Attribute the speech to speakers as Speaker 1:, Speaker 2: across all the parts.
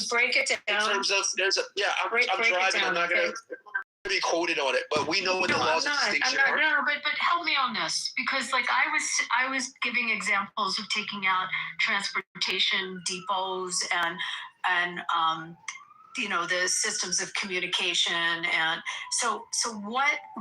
Speaker 1: break it down.
Speaker 2: In terms of, I'm driving. I'm not going to be quoted on it, but we know what the laws of distinction are.
Speaker 3: No, but help me on this, because like I was giving examples of taking out transportation depots and the systems of communication, and so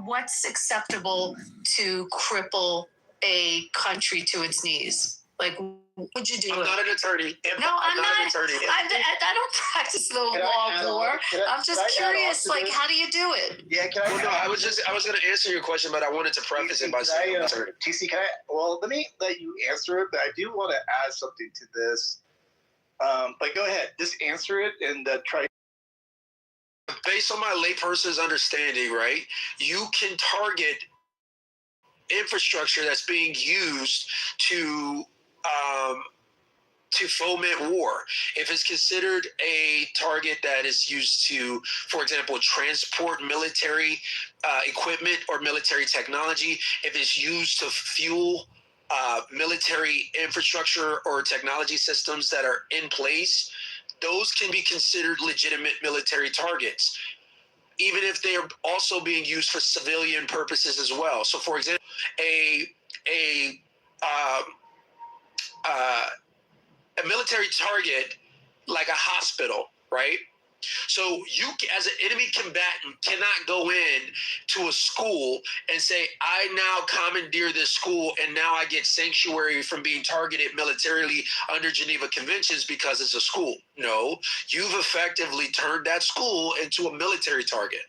Speaker 3: what's acceptable to cripple a country to its knees? Like, would you do
Speaker 2: I'm not an attorney.
Speaker 3: I'm not
Speaker 2: an attorney.
Speaker 3: I don't practice the law of war. I'm just curious, like, how do you do it?
Speaker 4: Yeah, can I?
Speaker 2: Well, no, I was going to answer your question, but I wanted to preface it by saying I'm an attorney.
Speaker 4: TC, let me let you answer it, but I do want to add something to this. But go ahead, just answer it and try.
Speaker 2: Based on my layperson's understanding, right, you can target infrastructure that's being used to foment war. If it's considered a target that is used to, for example, transport military equipment or military technology, if it's used to fuel military infrastructure or technology systems that are in place, those can be considered legitimate military targets, even if they are also being used for civilian purposes as well. So, for example, a military target like a hospital, right? So you, as an enemy combatant, cannot go in to a school and say, I now commandeer this school and now I get sanctuary from being targeted militarily under Geneva Conventions because it's a school. No, you've effectively turned that school into a military target.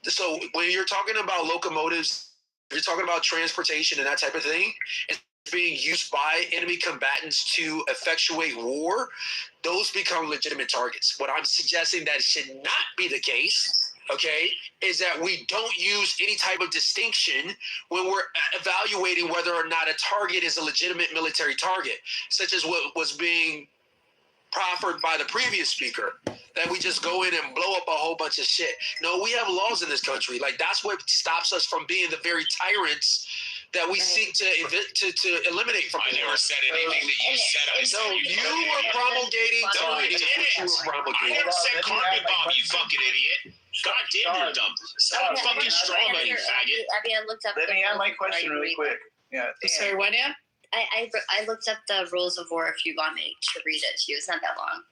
Speaker 2: So when you're talking about locomotives, you're talking about transportation and that type of thing, it's being used by enemy combatants to effectuate war, those become legitimate targets. What I'm suggesting that should not be the case, okay, is that we don't use any type of distinction when we're evaluating whether or not a target is a legitimate military target, such as what was being proffered by the previous speaker, that we just go in and blow up a whole bunch of shit. No, we have laws in this country. Like, that's what stops us from being the very tyrants that we seek to eliminate from.
Speaker 5: I never said anything that you said.
Speaker 2: No, you were promulgating.
Speaker 5: I never said carpet bomb, you fucking idiot. God damn, you're dumb. Stop fucking strong on you, faggot.
Speaker 6: I mean, I looked up.
Speaker 4: Let me add my question really quick. Yeah.
Speaker 1: Sorry, what now?
Speaker 6: I looked up the rules of war. If you want me to read it to you, it's not that long.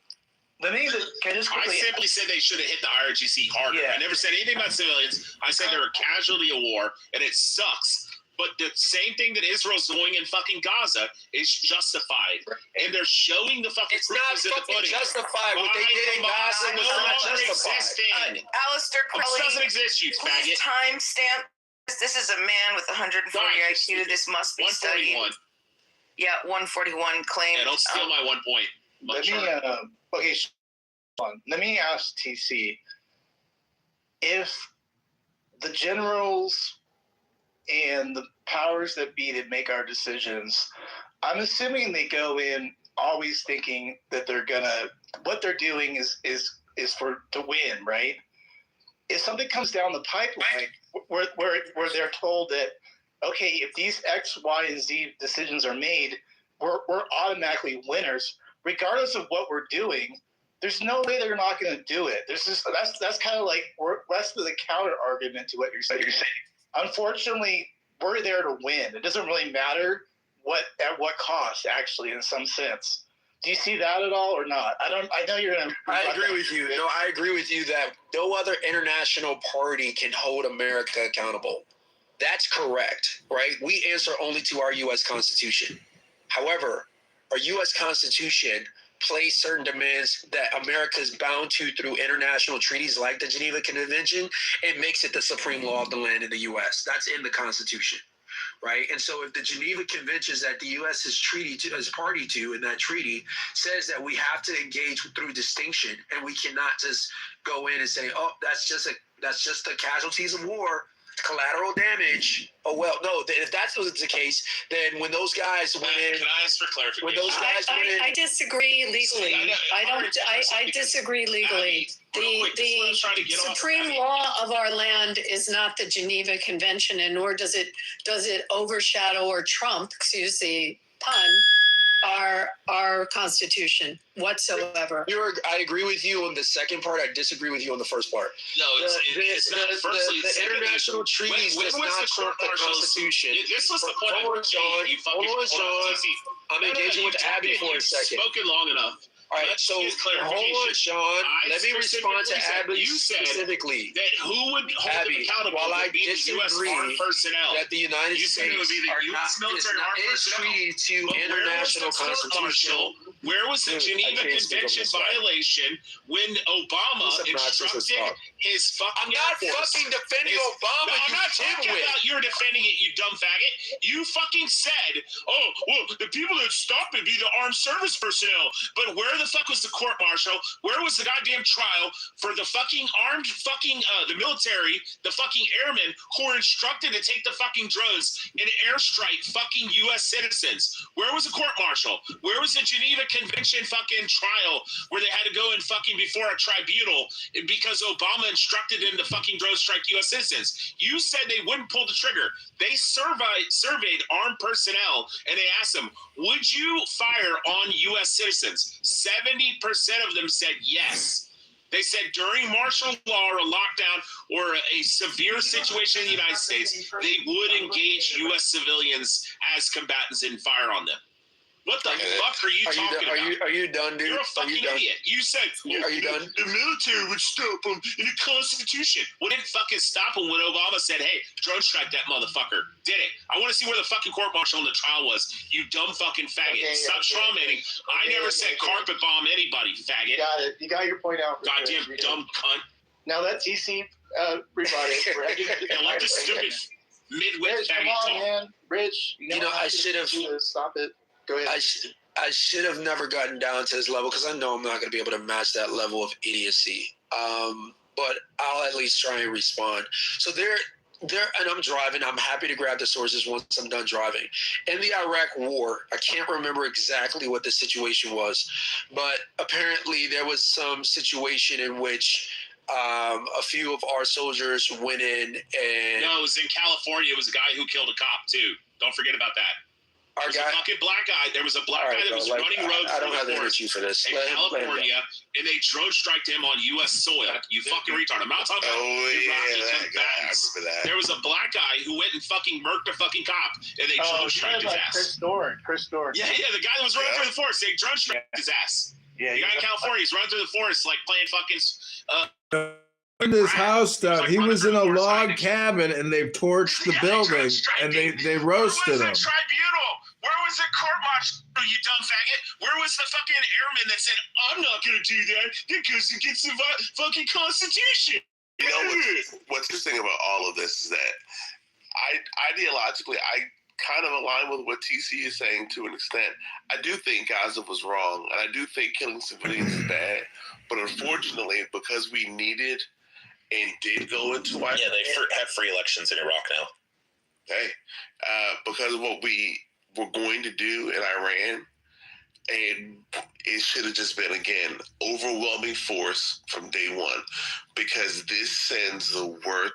Speaker 5: I simply said they should have hit the IRGC harder. Yeah. I never said anything about civilians. I said they're a casualty of war, and it sucks. But the same thing that Israel's doing in fucking Gaza is justified. And they're showing the fucking
Speaker 2: It's not fucking justified. What they did in Gaza was not justified.
Speaker 7: Alistair Crowley.
Speaker 5: It doesn't exist, you faggot.
Speaker 7: Please timestamp. This is a man with 140 IQ. This must be studied.
Speaker 5: 141.
Speaker 7: Yeah, 141 claimed.
Speaker 5: Yeah, don't steal my 1 point.
Speaker 4: Let me ask TC, if the generals and the powers that be that make our decisions, I'm assuming they go in always thinking that what they're doing is to win, right? If something comes down the pipeline where they're told that, okay, if these X, Y, and Z decisions are made, we're automatically winners, regardless of what we're doing. There's no way they're not going to do it. That's kind of like that's the counter argument to what you're saying. Unfortunately, we're there to win. It doesn't really matter at what cost, actually, in some sense. Do you see that at all or not? I know you're going to.
Speaker 2: I agree with you. No, I agree with you that no other international party can hold America accountable. That's correct, right? We answer only to our U.S. Constitution. However, our U.S. Constitution place certain demands that America is bound to through international treaties like the Geneva Convention. It makes it the supreme law of the land in the U.S. That's in the Constitution, right? And so if the Geneva Conventions that the U.S. is party to in that treaty says that we have to engage through distinction and we cannot just go in and say, oh, that's just the casualties of war, collateral damage. Oh, well, no, if that was the case, then when those guys went in...
Speaker 5: Can I ask for clarification?
Speaker 2: When those guys went in...
Speaker 1: I disagree legally. I disagree legally. The supreme law of our land is not the Geneva Convention, and nor does it overshadow or trump, excuse the pun, our Constitution whatsoever.
Speaker 2: I agree with you on the second part. I disagree with you on the first part.
Speaker 5: No, it's not. Firstly,
Speaker 2: the international treaties does not trump the Constitution.
Speaker 5: This was the point.
Speaker 2: Hold on, Sean. I'm engaging with Abby for a second.
Speaker 5: Spoken long enough.
Speaker 2: All right, so hold on, Sean. Let me respond to Abby specifically.
Speaker 5: That who would hold
Speaker 2: Abby,
Speaker 5: them accountable?
Speaker 2: while I
Speaker 5: would be the U.S. armed personnel.
Speaker 2: that the United States
Speaker 5: would be the U.S. military armed
Speaker 2: is
Speaker 5: personnel.
Speaker 2: treaty to international constitutional.
Speaker 5: Where was the Geneva Convention violation when Obama instructed his fucking
Speaker 2: I'm not fucking defending Obama.
Speaker 5: No, I'm not talking about you're defending it, you dumb faggot. You fucking said, oh, well, the people that stopped it be the armed service personnel. But where the fuck was the court martial? Where was the goddamn trial for the fucking armed fucking, the military, the fucking airmen who were instructed to take the fucking drones and airstrike fucking U.S. citizens? Where was the court martial? Where was the Geneva Convention fucking trial where they had to go in fucking before a tribunal because Obama instructed them to fucking drone strike U.S. citizens? You said they wouldn't pull the trigger. They surveyed armed personnel and they asked them, would you fire on U.S. citizens? 70% of them said yes. They said during martial law or a lockdown or a severe situation in the United States, they would engage U.S. civilians as combatants and fire on them. What the fuck are you talking about?
Speaker 2: Are you done, dude?
Speaker 5: You're a fucking idiot. You said,
Speaker 2: are you done?
Speaker 5: The military would stop them in the Constitution. We didn't fucking stop them when Obama said, hey, drone strike that motherfucker. Did it. I want to see where the fucking court martial in the trial was. You dumb fucking faggot. Stop strawmanning. I never said carpet bomb anybody, faggot.
Speaker 4: You got it. You got your point out.
Speaker 5: Goddamn dumb cunt.
Speaker 4: Now that TC rebutted.
Speaker 5: And let this stupid midwit
Speaker 4: Rich,
Speaker 5: faggot
Speaker 4: come on,
Speaker 5: talk.
Speaker 4: man. Rich,
Speaker 2: I should have.
Speaker 4: Stop it. Go ahead.
Speaker 2: I should have never gotten down to this level because I know I'm not going to be able to match that level of idiocy. But I'll at least try and respond. So and I'm driving. I'm happy to grab the sources once I'm done driving. In the Iraq War, I can't remember exactly what the situation was, but apparently there was some situation in which a few of our soldiers went in and...
Speaker 5: No, it was in California. It was a guy who killed a cop, too. Don't forget about that.
Speaker 2: Our
Speaker 5: guy, a fucking black guy. There was a black guy that was running roads
Speaker 2: I don't have the energy for this.
Speaker 5: In California, and they drone striked him on U.S. soil. You fucking retard. I'm not talking about
Speaker 8: that guy. I remember that.
Speaker 5: There was a black guy who went and fucking murked a fucking cop, and they drone striked his ass.
Speaker 4: Chris Dorn.
Speaker 5: Yeah, the guy that was running through the forest. They drone striked his ass. Yeah, the guy in California, he's running through the forest like playing fucking.
Speaker 9: In his house stuff, he was in a log cabin, and they torched the building, and they roasted him.
Speaker 5: Tribunal. Where was the court martial, you dumb faggot? Where was the fucking airman that said, I'm not going to do that because it gets the fucking Constitution?
Speaker 8: You know, what's interesting about all of this is that ideologically, I kind of align with what TC is saying to an extent. I do think Gaza was wrong, and I do think killing civilians is bad. But unfortunately, because we needed and did go into Iraq.
Speaker 10: Yeah, they have free elections in Iraq now.
Speaker 8: Hey, because of what we were going to do in Iran, and it should have just been, again, overwhelming force from day one, because this sends the worst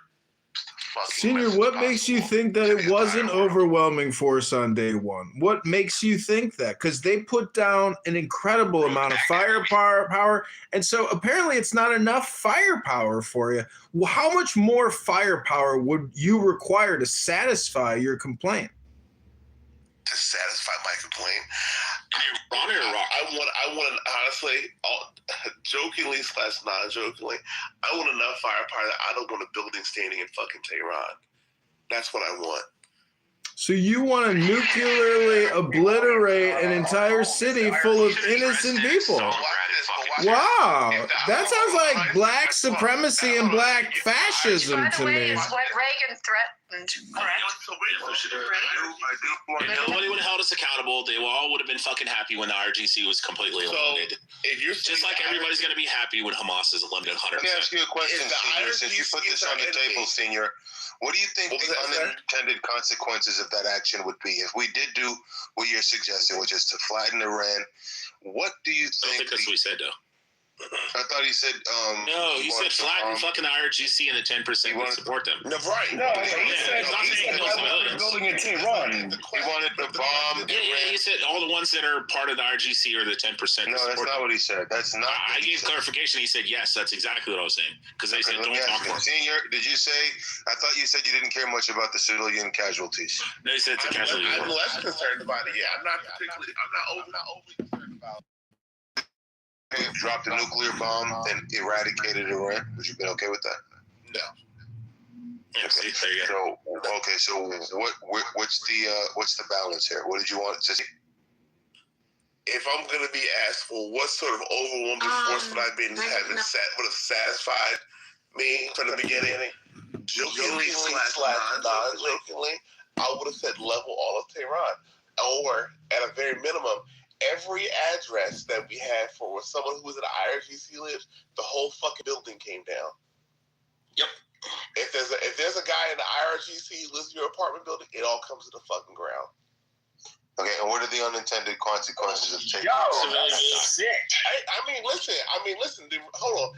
Speaker 8: fucking
Speaker 9: Senior, what makes you think that it wasn't overwhelming force on day one? What makes you think that? Because they put down an incredible amount of firepower, and so apparently it's not enough firepower for you. Well, how much more firepower would you require to satisfy your complaint?
Speaker 8: To satisfy my complaint,
Speaker 5: I
Speaker 8: want honestly, jokingly / non-jokingly, I want enough firepower that I don't want a building standing in fucking Tehran. That's what I want.
Speaker 9: So you want to nuclearly obliterate an entire city full of innocent people? Wow, that sounds like black supremacy and black fascism to me.
Speaker 3: By the way, is what Reagan threatened, correct?
Speaker 5: If nobody would have held us accountable, they all would have been fucking happy when the RGC was completely eliminated.
Speaker 8: If you're
Speaker 5: just like everybody's going to be happy when Hamas is eliminated 100%.
Speaker 10: Let me ask you a question, Senior, since you put this on the table, Senior. What do you think the unintended consequences of that action would be? If we did do what you're suggesting, which is to flatten Iran, what do you think?
Speaker 5: I don't think that's what we said, though.
Speaker 10: thought he said.
Speaker 5: No, he said flatten fucking the IRGC and the 10% would support them.
Speaker 8: No, right.
Speaker 4: No, he said
Speaker 5: civilians.
Speaker 4: building in Tehran.
Speaker 10: He wanted the bomb.
Speaker 5: Yeah, he said all the ones that are part of the IRGC or the 10%.
Speaker 10: No, that's not what he said. That's not.
Speaker 5: I gave clarification. He said yes. That's exactly what I was saying. Because they said don't talk more.
Speaker 10: Senior, did you say? I thought you said you didn't care much about the civilian casualties.
Speaker 5: No, he said it's a casualty.
Speaker 8: I'm less concerned about it. Yeah, I'm not overly concerned about it.
Speaker 10: If you dropped a nuclear bomb and eradicated Iran, would you have been okay with that?
Speaker 8: No.
Speaker 5: Yeah, see, there you go.
Speaker 10: So what's the balance here? What did you want to see?
Speaker 8: If I'm going to be asked for what sort of overwhelming force would I would have satisfied me from the beginning, jokingly / non-jokingly, I would have said level all of Tehran. Or, at a very minimum, every address that we had for where someone who was in the IRGC lives, the whole fucking building came down.
Speaker 5: Yep.
Speaker 8: If there's a guy in the IRGC who lives in your apartment building, it all comes to the fucking ground.
Speaker 10: Okay, and what are the unintended consequences of taking?
Speaker 4: Sick.
Speaker 8: I mean, listen. Hold on.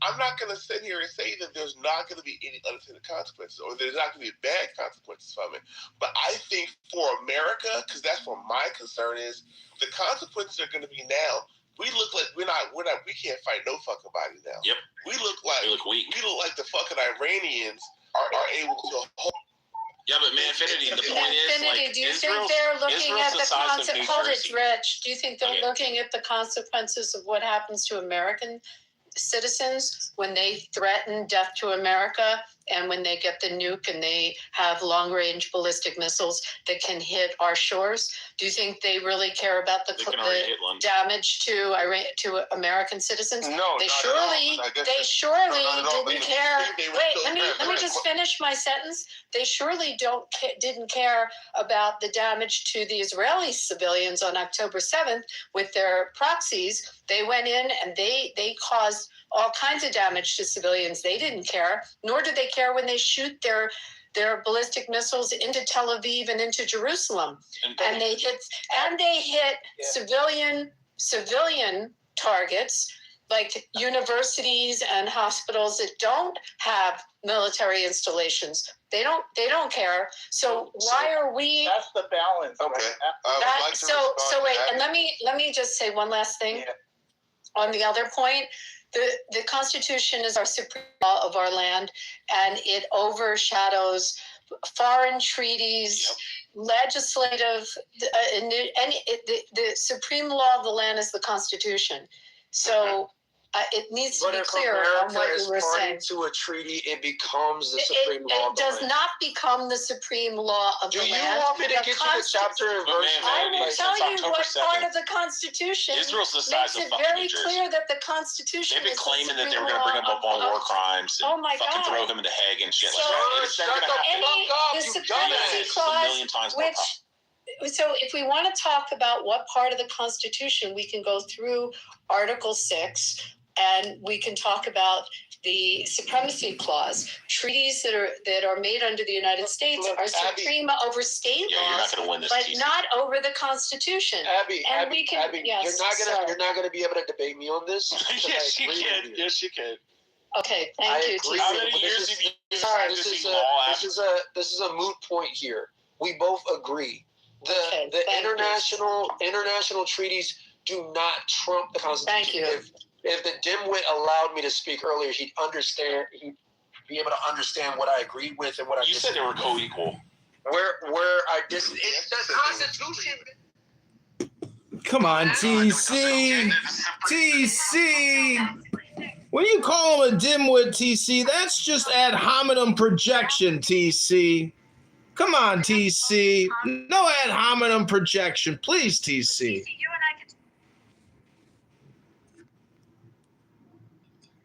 Speaker 8: I'm not going to sit here and say that there's not going to be any unintended consequences or there's not going to be bad consequences from it. But I think for America, because that's where my concern is, the consequences are going to be now. We look like we can't fight no fucking body now.
Speaker 5: Yep.
Speaker 8: We look
Speaker 5: weak.
Speaker 8: We look like the fucking Iranians are able to hold.
Speaker 5: Yeah, but man, Infinity, the point is, like,
Speaker 1: do you think they're looking at the consequences? Hold it, Rich. Do you think they're
Speaker 5: Okay.
Speaker 1: looking at the consequences of what happens to American citizens when they threaten death to America and when they get the nuke and they have long-range ballistic missiles that can hit our shores? Do you think they really care about the damage to American citizens?
Speaker 10: No,
Speaker 1: They
Speaker 10: not
Speaker 1: surely
Speaker 10: at all. I guess
Speaker 1: didn't care. Wait, let me just finish my sentence. They surely didn't care about the damage to the Israeli civilians on October 7th with their proxies. They went in and they caused all kinds of damage to civilians. They didn't care, nor did they care when they shoot their ballistic missiles into Tel Aviv and into Jerusalem. And they hit civilian targets like universities and hospitals that don't have military installations. They don't care. So why are we?
Speaker 4: That's the balance.
Speaker 10: Okay.
Speaker 4: Right?
Speaker 1: So wait, and let me just say one last thing.
Speaker 4: Yeah.
Speaker 1: On the other point, the Constitution is our supreme law of our land, and it overshadows foreign treaties, legislative, the supreme law of the land is the Constitution. So it needs to be clear on what you were saying.
Speaker 11: To a treaty, it becomes the supreme law.
Speaker 1: It does not become the supreme law of the land.
Speaker 11: Do you want me to get you the chapter and verse?
Speaker 1: I will tell you what part of the Constitution
Speaker 5: Israel's the size
Speaker 1: makes
Speaker 5: of
Speaker 1: it
Speaker 5: fucking
Speaker 1: very
Speaker 5: New Jersey.
Speaker 1: clear that the Constitution
Speaker 5: They've been
Speaker 1: is
Speaker 5: claiming
Speaker 1: the
Speaker 5: that they were going to bring up on war crimes and fucking throw him into Hague and shit like that. It's never going to happen.
Speaker 1: The Supremacy Clause, so if we want to talk about what part of the Constitution, we can go through Article 6 and we can talk about the Supremacy Clause. Treaties that are made under the United States are supreme over state laws, but not over the Constitution.
Speaker 11: Abby, you're not gonna be able to debate me on this.
Speaker 5: Yes, you can. Yes, you can.
Speaker 1: Okay, thank you.
Speaker 5: How many years have you been practicing law?
Speaker 11: This is a moot point here. We both agree. The international treaties do not trump the Constitution.
Speaker 1: Thank you.
Speaker 11: If the dimwit allowed me to speak earlier, he'd be able to understand what I agreed with and what I
Speaker 5: You said they were co-equal.
Speaker 11: Where I disagree. The Constitution.
Speaker 9: Come on, TC. TC. When you call him a dimwit, TC, that's just ad hominem projection, TC. Come on, TC. No ad hominem projection. Please, TC.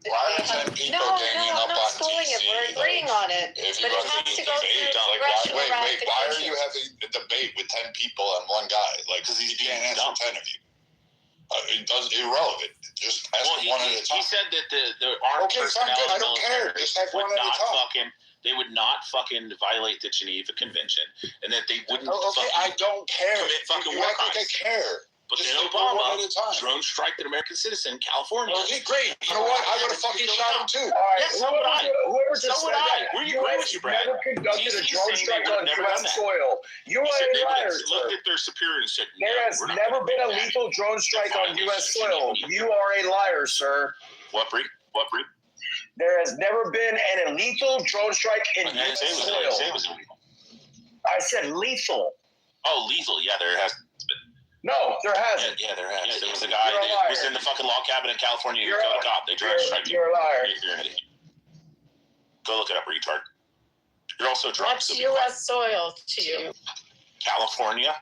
Speaker 10: Why are 10 people ganging up on TC?
Speaker 1: We're agreeing on it. But it has to go through congressional ratification.
Speaker 10: Why are you having a debate with 10 people and one guy? Like, because he can't answer 10 of you. It's irrelevant. Just ask one at a time.
Speaker 5: He said that the armed personnel
Speaker 10: I don't care. Just have one at a time.
Speaker 5: They would not fucking violate the Geneva Convention, and that they wouldn't
Speaker 10: I don't care.
Speaker 5: commit fucking
Speaker 10: you
Speaker 5: war
Speaker 10: act like I
Speaker 5: crimes.
Speaker 10: care.
Speaker 5: But then Obama drone strike an American citizen in California.
Speaker 10: Okay, great. You know what? I would have fucking shot him too.
Speaker 12: All right,
Speaker 5: Yes, so would I.
Speaker 12: Whoever just
Speaker 5: So would
Speaker 12: said
Speaker 5: I.
Speaker 12: that,
Speaker 5: We agree with you, Brad.
Speaker 12: never conducted a drone strike on U.S. soil. You are a liar, sir.
Speaker 5: Looked at their superior and said,
Speaker 12: There has never been a lethal drone strike on U.S. soil. You are a liar, sir.
Speaker 5: What, Bree?
Speaker 12: There has never been an illegal drone strike in U.S. soil. I said lethal.
Speaker 5: Oh, lethal. Yeah, there has been.
Speaker 12: No, there hasn't.
Speaker 5: Yeah, there has. There was a guy that was in the fucking log cabin in California who killed a cop. They drone strike him.
Speaker 12: You're a liar.
Speaker 5: You're an idiot. Go look it up, retard. You're also drunk.
Speaker 1: That's U.S. soil to you.
Speaker 5: California?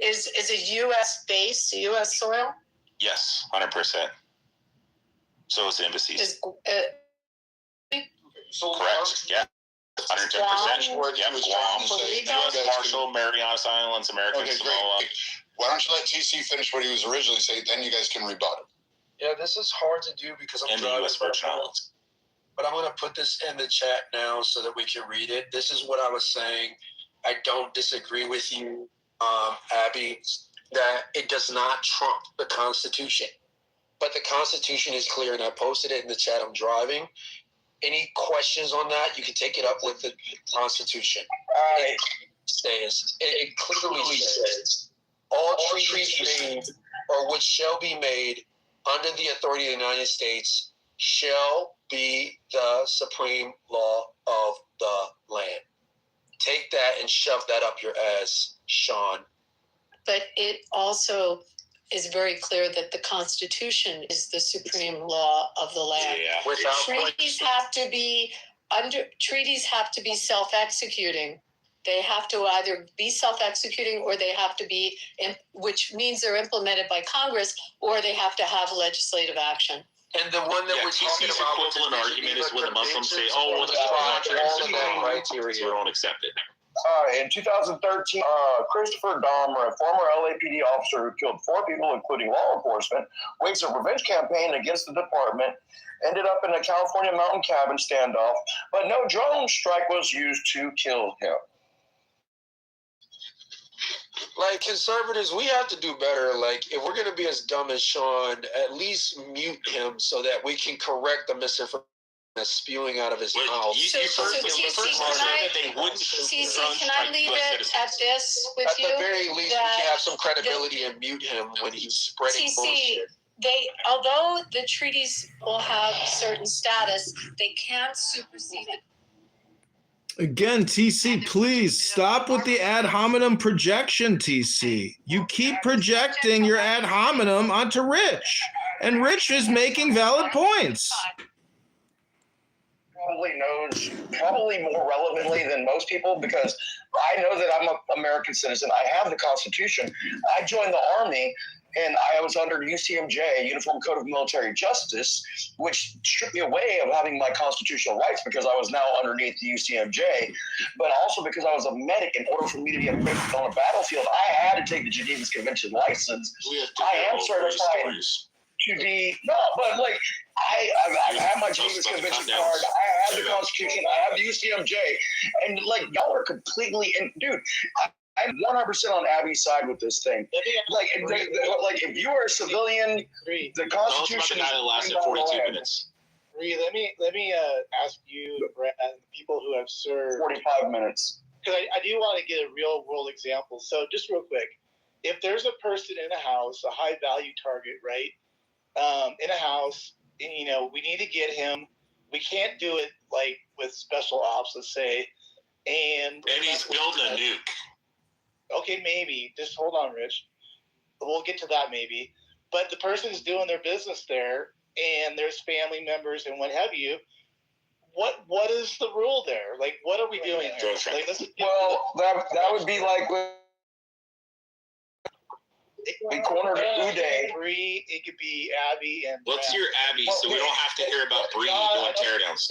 Speaker 1: Is a U.S. base U.S. soil?
Speaker 5: Yes, 100%. So is the embassies. Correct. Yeah. 110%. Yeah, Guam. U.S. Marshall, Marianas Islands, American Samoa.
Speaker 10: Why don't you let TC finish what he was originally saying, then you guys can rebut him.
Speaker 11: Yeah, this is hard to do because I'm
Speaker 5: And the
Speaker 11: driving.
Speaker 5: U.S. Virgin Islands.
Speaker 11: But I'm going to put this in the chat now so that we can read it. This is what I was saying. I don't disagree with you, Abby, that it does not trump the Constitution. But the Constitution is clear, and I posted it in the chat. I'm driving. Any questions on that, you can take it up with the Constitution. It clearly says, all treaties made or which shall be made under the authority of the United States shall be the supreme law of the land. Take that and shove that up your ass, Sean.
Speaker 1: But it also is very clear that the Constitution is the supreme law of the land.
Speaker 5: Yeah.
Speaker 1: Treaties have to be self-executing. They have to either be self-executing or they have to be, which means they're implemented by Congress, or they have to have legislative action.
Speaker 11: And the one that we're talking about,
Speaker 5: equivalent argument is when the Muslims say, "Oh, well, this is we don't accept it."
Speaker 12: In 2013, Christopher Dahmer, a former LAPD officer who killed 4 people, including law enforcement, waged a revenge campaign against the department, ended up in a California mountain cabin standoff, but no drone strike was used to kill him.
Speaker 11: Like, conservatives, we have to do better. Like, if we're going to be as dumb as Sean, at least mute him so that we can correct the misinformation that's spewing out of his mouth.
Speaker 1: TC, can I leave it at this with you?
Speaker 11: At the very least, we can have some credibility and mute him when he's spreading bullshit.
Speaker 1: Although the treaties will have certain status, they can't supersede it.
Speaker 9: Again, TC, please stop with the ad hominem projection, TC. You keep projecting your ad hominem onto Rich, and Rich is making valid points.
Speaker 12: Probably more relevantly than most people, because I know that I'm an American citizen. I have the Constitution. I joined the Army, and I was under UCMJ, Uniform Code of Military Justice, which stripped me away of having my constitutional rights because I was now underneath the UCMJ, but also because I was a medic. In order for me to be equipped on a battlefield, I had to take the Geneva Convention license. I am certified to be I have my Geneva Convention card. I have the Constitution. I have the UCMJ, and y'all are completely dude. I'm 100% on Abby's side with this thing. If you are a civilian, the Constitution.
Speaker 5: The guy that lasted 42 minutes.
Speaker 13: Let me ask you, people who have served
Speaker 12: 45 minutes,
Speaker 13: because I do want to get a real world example. So just real quick, if there's a person in a house, a high value target, right, in a house, and, we need to get him. We can't do it with special ops, let's say, and
Speaker 5: he's building a nuke.
Speaker 13: Okay, maybe. Just hold on, Rich. We'll get to that maybe. But the person's doing their business there, and there's family members and what have you. What is the rule there? What are we doing here?
Speaker 12: That would be like we cornered Uday.
Speaker 13: Bree, it could be Abby and.
Speaker 5: Let's hear Abby, so we don't have to hear about Bree doing teardowns.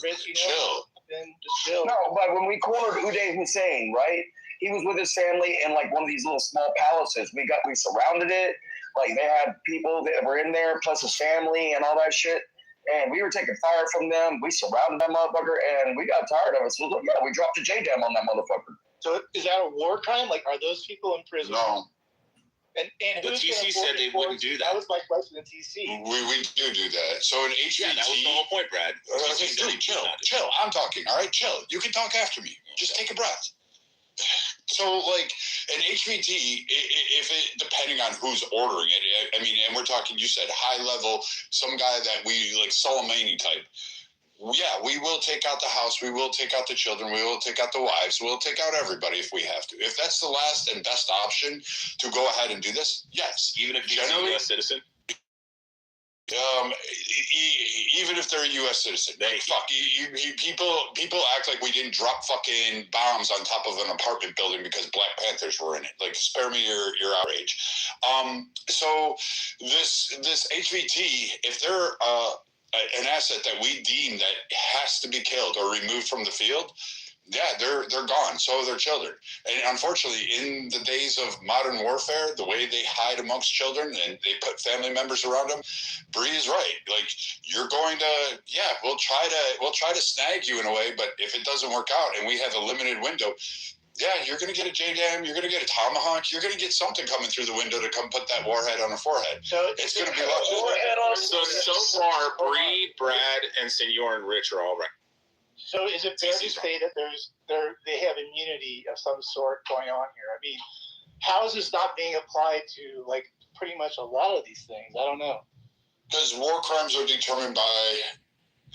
Speaker 13: Rich,
Speaker 5: chill.
Speaker 13: Just chill.
Speaker 12: No, but when we cornered Uday Hussein, right? He was with his family in one of these little small palaces. We surrounded it. They had people that were in there, plus his family and all that shit. And we were taking fire from them. We surrounded that motherfucker, and we got tired of it. So we dropped a JDAM on that motherfucker.
Speaker 13: So is that a war crime? Are those people in prison?
Speaker 12: No.
Speaker 13: And
Speaker 5: but TC said they wouldn't do that.
Speaker 13: That was my question to TC.
Speaker 14: We do that. So in HVT,
Speaker 5: yeah, that was the whole point, Brad.
Speaker 14: Okay, dude, chill. I'm talking. All right, chill. You can talk after me. Just take a breath. So, like, an HVT, if it, depending on who's ordering it, I mean, and we're talking, you said high level, some guy that we, like, Soleimani type. Yeah, we will take out the house. We will take out the children. We will take out the wives. We'll take out everybody if we have to. If that's the last and best option to go ahead and do this, yes.
Speaker 5: Even if you're a U.S. citizen?
Speaker 14: Even if they're a U.S. citizen, people act like we didn't drop fucking bombs on top of an apartment building because Black Panthers were in it. Like, spare me your outrage. So this HVT, if they're an asset that we deem that has to be killed or removed from the field, yeah, they're gone. So are their children. And unfortunately, in the days of modern warfare, the way they hide amongst children and they put family members around them, Bree is right. Like, you're going to, yeah, we'll try to snag you in a way, but if it doesn't work out and we have a limited window, yeah, you're going to get a JDAM, you're going to get a tomahawk, you're going to get something coming through the window to come put that warhead on her forehead. So it's going to be like
Speaker 5: so far, Bree, Brad, and Senor and Rich are all right.
Speaker 13: So is it fair to say that they have immunity of some sort going on here? I mean, how is this not being applied to, like, pretty much a lot of these things? I don't know.
Speaker 14: Because war crimes are determined by,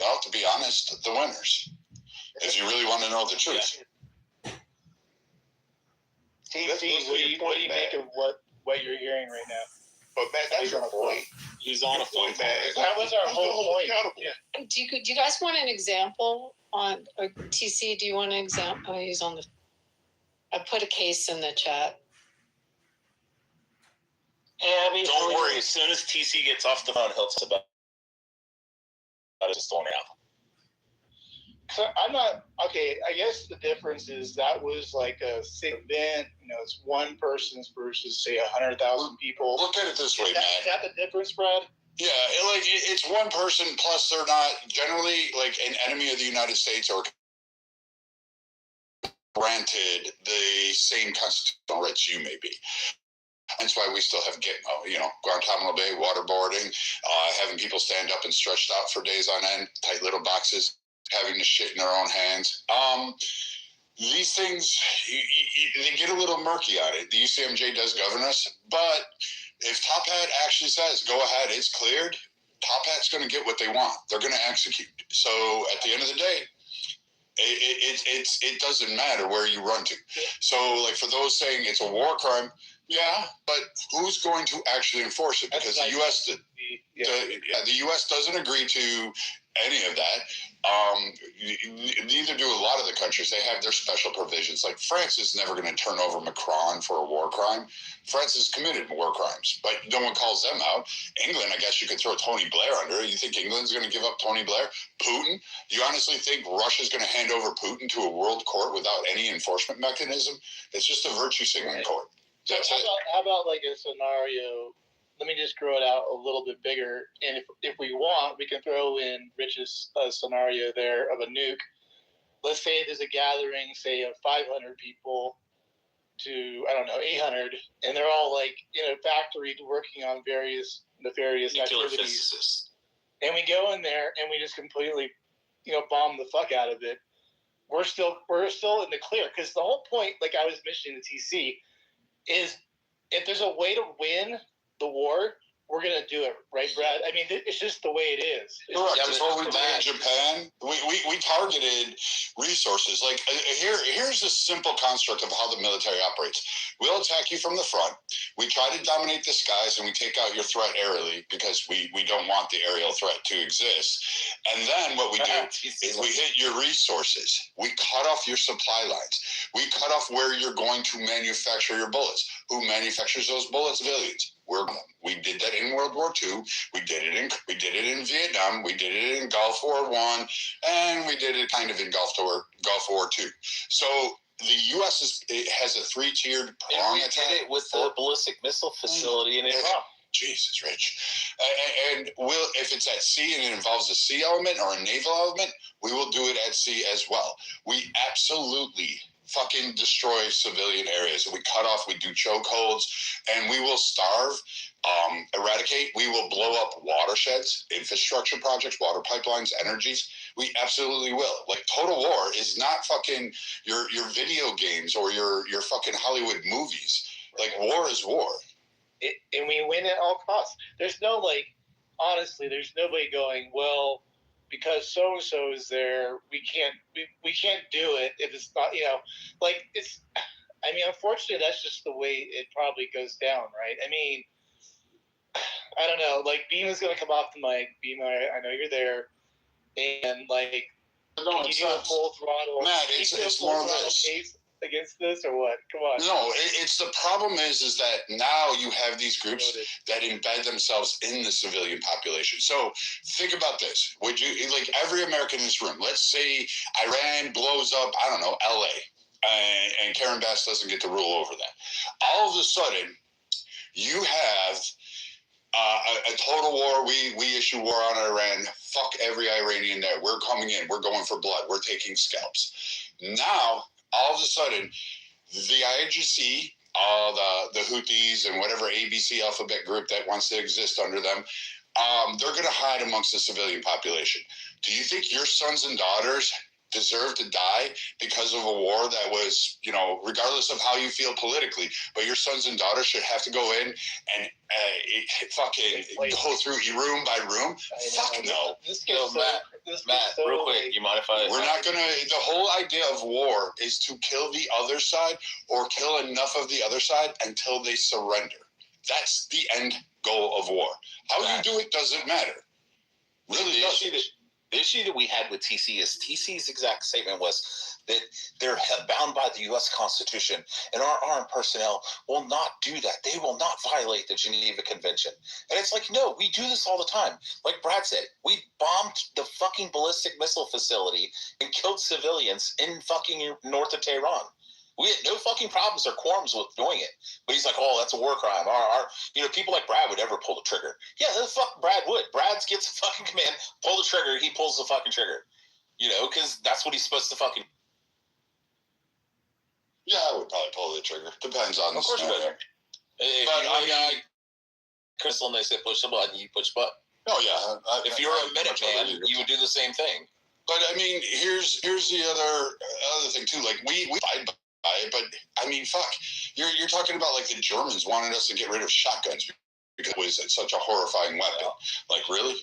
Speaker 14: well, to be honest, the winners. If you really want to know the truth.
Speaker 13: Yeah. TC, what do you make of what you're hearing right now?
Speaker 14: But man, that's your point.
Speaker 5: He's on a point, man.
Speaker 13: That was our whole point.
Speaker 1: Yeah. Do you guys want an example on, or TC, do you want an example? Oh, he's on the, I put a case in the chat.
Speaker 5: Yeah, I mean, don't worry. As soon as TC gets off the phone, he'll tell us about it. Just throwing it out.
Speaker 13: So I'm not, okay, I guess the difference is that was like a sick event, it's one person's versus, say, 100,000 people.
Speaker 14: Look at it this way, man.
Speaker 13: Is that the difference, Brad?
Speaker 14: Yeah, it's one person, plus they're not generally like an enemy of the United States or granted the same constitutional rights you may be. That's why we still have, Guantanamo Bay, waterboarding, having people stand up and stretched out for days on end, tight little boxes, having to shit in their own hands. These things, they get a little murky on it. The UCMJ does govern us, but if Top Hat actually says, go ahead, it's cleared, Top Hat's going to get what they want. They're going to execute. So at the end of the day, it doesn't matter where you run to. So, like, for those saying it's a war crime, yeah, but who's going to actually enforce it? Because the U.S. The U.S. doesn't agree to any of that. Neither do a lot of the countries. They have their special provisions. Like, France is never going to turn over Macron for a war crime. France has committed war crimes, but no one calls them out. England, I guess you could throw Tony Blair under it. You think England's going to give up Tony Blair? Putin? Do you honestly think Russia's going to hand over Putin to a world court without any enforcement mechanism? It's just a virtue signaling court.
Speaker 13: So how about like a scenario? Let me just grow it out a little bit bigger. And if we want, we can throw in Rich's scenario there of a nuke. Let's say there's a gathering, say, of 500 people to, 800, and they're all like in a factory working on various nefarious activities.
Speaker 5: Physicists.
Speaker 13: And we go in there and we just completely, bomb the fuck out of it. We're still in the clear, because the whole point, like I was mentioning to TC, is if there's a way to win the war, we're going to do it, right, Brad? I mean, it's just the way it is.
Speaker 14: Correct. That's what we did in Japan. We targeted resources. Like, here's a simple construct of how the military operates. We'll attack you from the front. We try to dominate the skies, and we take out your threat aerially because we don't want the aerial threat to exist. And then what we do is we hit your resources. We cut off your supply lines. We cut off where you're going to manufacture your bullets. Who manufactures those bullets? Civilians. We did that in World War II. We did it in Vietnam. We did it in Gulf War I, and we did it kind of in Gulf War II. So the U.S. has a three-tiered prong attack.
Speaker 5: We did it with the ballistic missile facility in Iraq.
Speaker 14: Jesus, Rich. And if it's at sea and it involves a sea element or a naval element, we will do it at sea as well. We absolutely fucking destroy civilian areas. We cut off, we do chokeholds, and we will starve, eradicate. We will blow up watersheds, infrastructure projects, water pipelines, energies. We absolutely will. Like, total war is not fucking your video games or your fucking Hollywood movies. Like, war is war.
Speaker 13: And we win at all costs. There's no, like, honestly, there's nobody going, well, because so and so is there, we can't do it if it's not, like, it's. I mean, unfortunately, that's just the way it probably goes down, right? I mean, I don't know. Like, Beam is going to come off the mic. Beam, I know you're there, and like, can you do a full throttle?
Speaker 14: Matt, it's more of this.
Speaker 13: Case against this or what? Come on.
Speaker 14: No, it's the problem is that now you have these groups that embed themselves in the civilian population. So think about this. Would you, like, every American in this room, let's say Iran blows up, I don't know, LA, and Karen Bass doesn't get to rule over that. All of a sudden, you have a total war. We issue war on Iran. Fuck every Iranian there. We're coming in. We're going for blood. We're taking scalps. Now, all of a sudden, the IRGC, all the Houthis and whatever ABC alphabet group that wants to exist under them, they're going to hide amongst the civilian population. Do you think your sons and daughters deserve to die because of a war that was, regardless of how you feel politically, but your sons and daughters should have to go in and fucking go through room by room? Fuck no.
Speaker 15: Matt, real quick, you mind if I...
Speaker 14: We're not going to... The whole idea of war is to kill the other side or kill enough of the other side until they surrender. That's the end goal of war. How you do it doesn't matter. Really doesn't.
Speaker 15: The issue that we had with TC is TC's exact statement was that they're bound by the U.S. Constitution, and our armed personnel will not do that. They will not violate the Geneva Convention. And it's like, no, we do this all the time. Like Brad said, we bombed the fucking ballistic missile facility and killed civilians in fucking north of Tehran. We had no fucking problems or quorums with doing it. But he's like, oh, that's a war crime. Our people like Brad would never pull the trigger. Yeah, the fuck Brad would. Brad gets a fucking command, pull the trigger, he pulls the fucking trigger. Because that's what he's supposed to fucking...
Speaker 14: Yeah, I would probably pull the trigger. Depends on the
Speaker 15: scenario. If Crystal and they say push the button, you push the button.
Speaker 14: Oh, yeah.
Speaker 15: If you're a Minuteman, you would do the same thing.
Speaker 14: But, I mean, here's the other thing, too. Like, we fight by it, but, I mean, fuck. You're talking about, like, the Germans wanted us to get rid of shotguns because it was such a horrifying weapon. Like, really?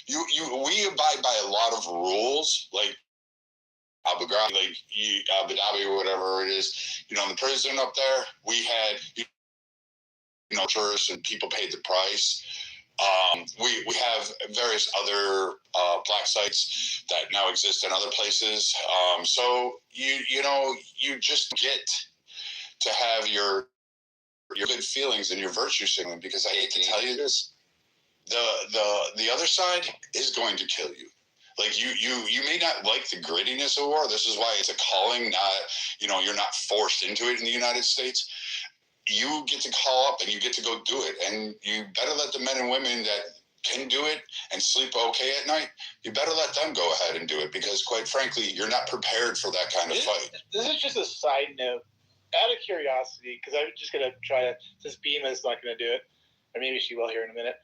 Speaker 14: We abide by a lot of rules, like Abu Ghraib, like Abu Dhabi or whatever it is. In the prison up there, we had, tourists and people paid the price. We have various other black sites that now exist in other places. So you just get to have your good feelings and your virtue signaling, because I hate to tell you this, the other side is going to kill you. Like you may not like the grittiness of war. This is why it's a calling, not, you're not forced into it in the United States. You get to call up and you get to go do it. And you better let the men and women that can do it and sleep okay at night, you better let them go ahead and do it, because quite frankly, you're not prepared for that kind of fight.
Speaker 13: This is just a side note. Out of curiosity, because I'm just going to try to, since Bima is not going to do it, or maybe she will here in a minute.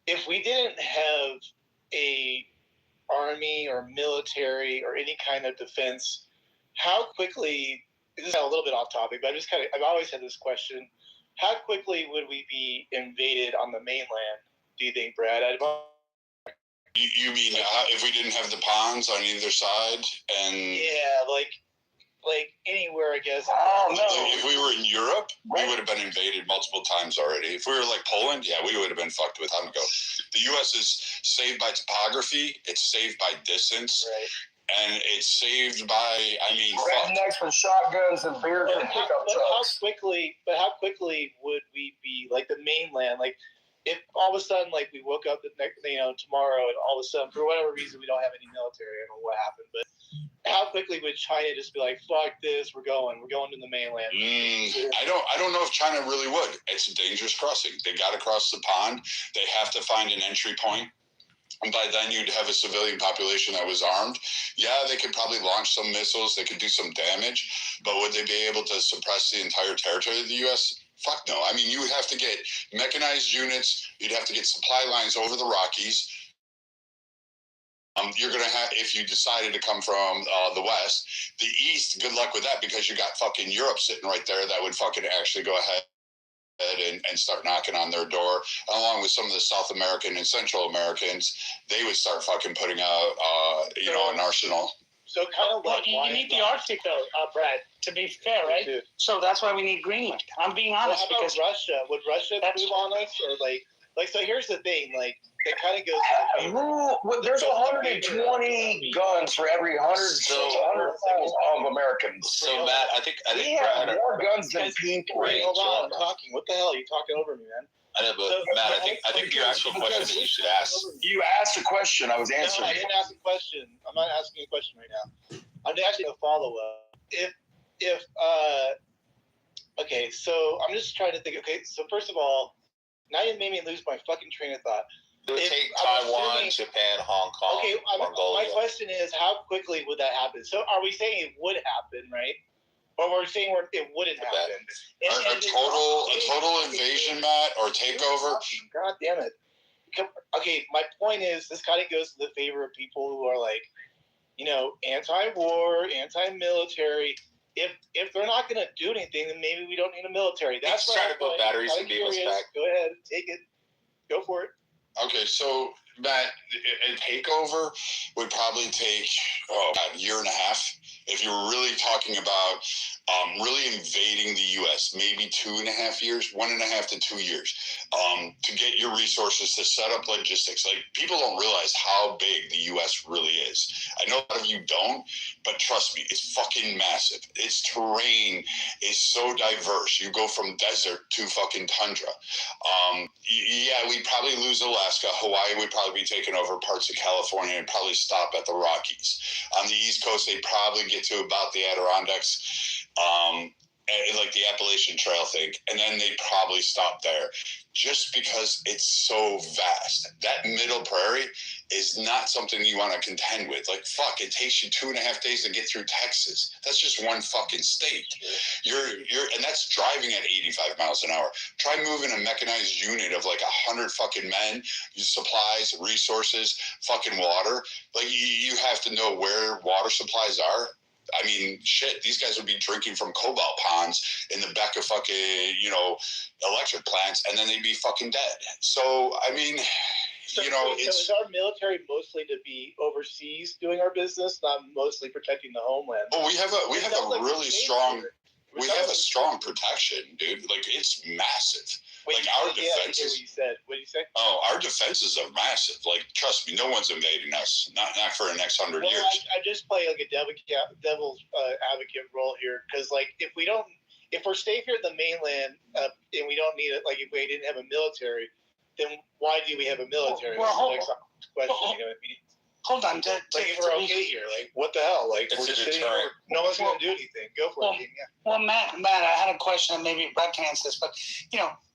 Speaker 13: If we didn't have a army or military or any kind of defense, how quickly, this is a little bit off topic, but I've always had this question, how quickly would we be invaded on the mainland, do you think, Brad?
Speaker 14: You mean if we didn't have the ponds on either side? And
Speaker 13: yeah, like anywhere, I guess.
Speaker 14: Oh, no. If we were in Europe, we would have been invaded multiple times already. If we were like Poland, yeah, we would have been fucked with time ago. The U.S. is saved by topography. It's saved by distance. Right. And it's saved by,
Speaker 12: rednecks with shotguns and beer and pickup trucks.
Speaker 13: How quickly would we be, like, the mainland? Like, if all of a sudden, like, we woke up the next, tomorrow, and all of a sudden, for whatever reason, we don't have any military, I don't know what happened, but how quickly would China just be like, fuck this, we're going to the mainland?
Speaker 14: I don't know if China really would. It's a dangerous crossing. They got to cross the pond. They have to find an entry point. And by then you'd have a civilian population that was armed. Yeah, they could probably launch some missiles. They could do some damage. But would they be able to suppress the entire territory of the U.S.? Fuck no. I mean, you would have to get mechanized units. You'd have to get supply lines over the Rockies. You're going to have, if you decided to come from the West, the East, good luck with that, because you got fucking Europe sitting right there that would fucking actually go ahead and start knocking on their door, along with some of the South American and Central Americans. They would start fucking putting out, an arsenal.
Speaker 13: So kind of like
Speaker 16: you need the Arctic, though, Brad. To be fair, right? So that's why we need Greenland. I'm being honest.
Speaker 13: Well, how about
Speaker 16: because
Speaker 13: Russia? Would Russia move on us, or like? So here's the thing, like. It kind of goes.
Speaker 12: There's 120 guns for every 100 of Americans.
Speaker 15: So Matt, I think
Speaker 12: we have more guns than people.
Speaker 13: Wait, hold on, I'm talking. What the hell? You're talking over me, man.
Speaker 15: I know, but Matt, I think your actual question that you should ask.
Speaker 12: You asked a question. I was answering.
Speaker 13: No, I didn't ask a question. I'm not asking a question right now. I'm actually a follow up. Okay, so I'm just trying to think. Okay, so first of all, now you made me lose my fucking train of thought.
Speaker 15: It would take Taiwan, Japan, Hong Kong, Mongolia.
Speaker 13: My question is, how quickly would that happen? So are we saying it would happen, right? Or we're saying it wouldn't happen?
Speaker 14: A total invasion, Matt, or takeover?
Speaker 13: God damn it. Okay, my point is, this kind of goes to the favor of people who are like, anti-war, anti-military. If they're not going to do anything, then maybe we don't need a military. That's
Speaker 15: trying to put batteries and beams back.
Speaker 13: Go ahead, take it. Go for it.
Speaker 14: Okay, so Matt, a takeover would probably take a year and a half. If you're really talking about really invading the U.S., maybe 2.5 years, 1.5 to 2 years, to get your resources to set up logistics. Like, people don't realize how big the U.S. really is. I know a lot of you don't, but trust me, it's fucking massive. Its terrain is so diverse. You go from desert to fucking tundra. Yeah, we'd probably lose Alaska. Hawaii would probably be taken over, parts of California, and probably stop at the Rockies. On the East Coast, they'd probably get to about the Adirondacks, like the Appalachian Trail thing, and then they'd probably stop there, just because it's so vast. That middle prairie is not something you want to contend with. Like, fuck, it takes you 2.5 days to get through Texas. That's just one fucking state. And that's driving at 85 miles an hour. Try moving a mechanized unit of like 100 fucking men, supplies, resources, fucking water. Like, you have to know where water supplies are. I mean, shit, these guys would be drinking from cobalt ponds in the back of fucking, electric plants, and then they'd be fucking dead. So, I mean,
Speaker 13: so is our military mostly to be overseas doing our business, not mostly protecting the homeland?
Speaker 14: Oh, we have a really strong protection, dude. Like, it's massive.
Speaker 13: Wait,
Speaker 14: like, our defenses.
Speaker 13: What did you say?
Speaker 14: Oh, our defenses are massive. Like, trust me, no one's invading us. Not for the next 100 years.
Speaker 13: I just play like a devil's advocate role here, because like if we're safe here at the mainland and we don't need it, like if we didn't have a military, then why do we have a military?
Speaker 16: Well, hold on.
Speaker 13: Like, if we're okay here, like, what the hell? Like, we're just sitting here, no one's going to do anything. Go for it. Yeah.
Speaker 16: Well, Matt, I had a question, and maybe Brad can answer this, but,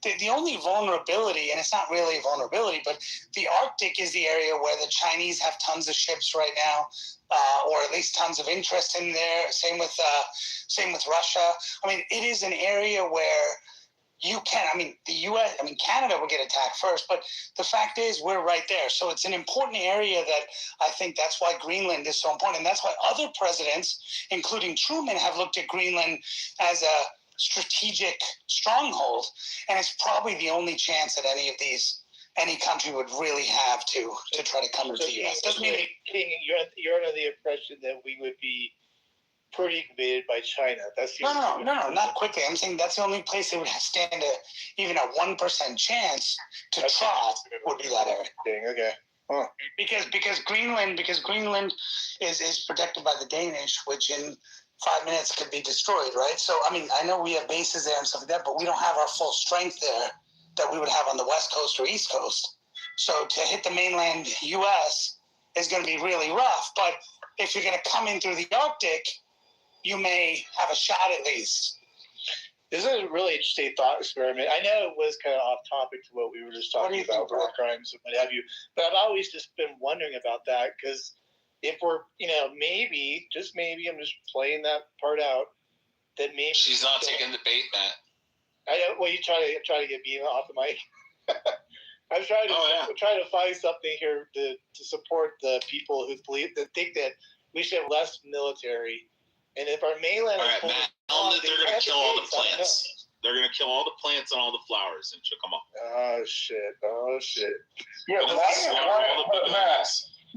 Speaker 16: the only vulnerability, and it's not really a vulnerability, but the Arctic is the area where the Chinese have tons of ships right now, or at least tons of interest in there. Same with Russia. I mean, it is an area where the U.S., Canada would get attacked first, but the fact is we're right there. So it's an important area that I think that's why Greenland is so important. And that's why other presidents, including Truman, have looked at Greenland as a strategic stronghold. And it's probably the only chance that any country would really have to try to come to the U.S.
Speaker 13: Doesn't mean you're under the impression that we would be pretty invaded by China.
Speaker 16: No, not quickly. I'm saying that's the only place they would stand even a 1% chance to try would be that area.
Speaker 13: Okay. Huh.
Speaker 16: Because Greenland is protected by the Danish, which in 5 minutes could be destroyed, right? So I know we have bases there and stuff like that, but we don't have our full strength there that we would have on the West Coast or East Coast. So to hit the mainland U.S. is going to be really rough. But if you're going to come in through the Arctic, you may have a shot at least.
Speaker 13: This is a really interesting thought experiment. I know it was kind of off topic to what we were just talking about, war crimes and what have you, but I've always just been wondering about that because if we're, maybe, just maybe, I'm just playing that part out, that maybe
Speaker 15: she's not taking the bait, Matt.
Speaker 13: I know. Well, you try to get Bima off the mic. I'm trying to find something here to support the people who think that we should have less military, and if our mainland.
Speaker 5: All right, Matt. Tell them that they're going to kill all the plants. They're going to kill all the plants and all the flowers and chuck them up.
Speaker 13: Oh shit!
Speaker 12: Yeah,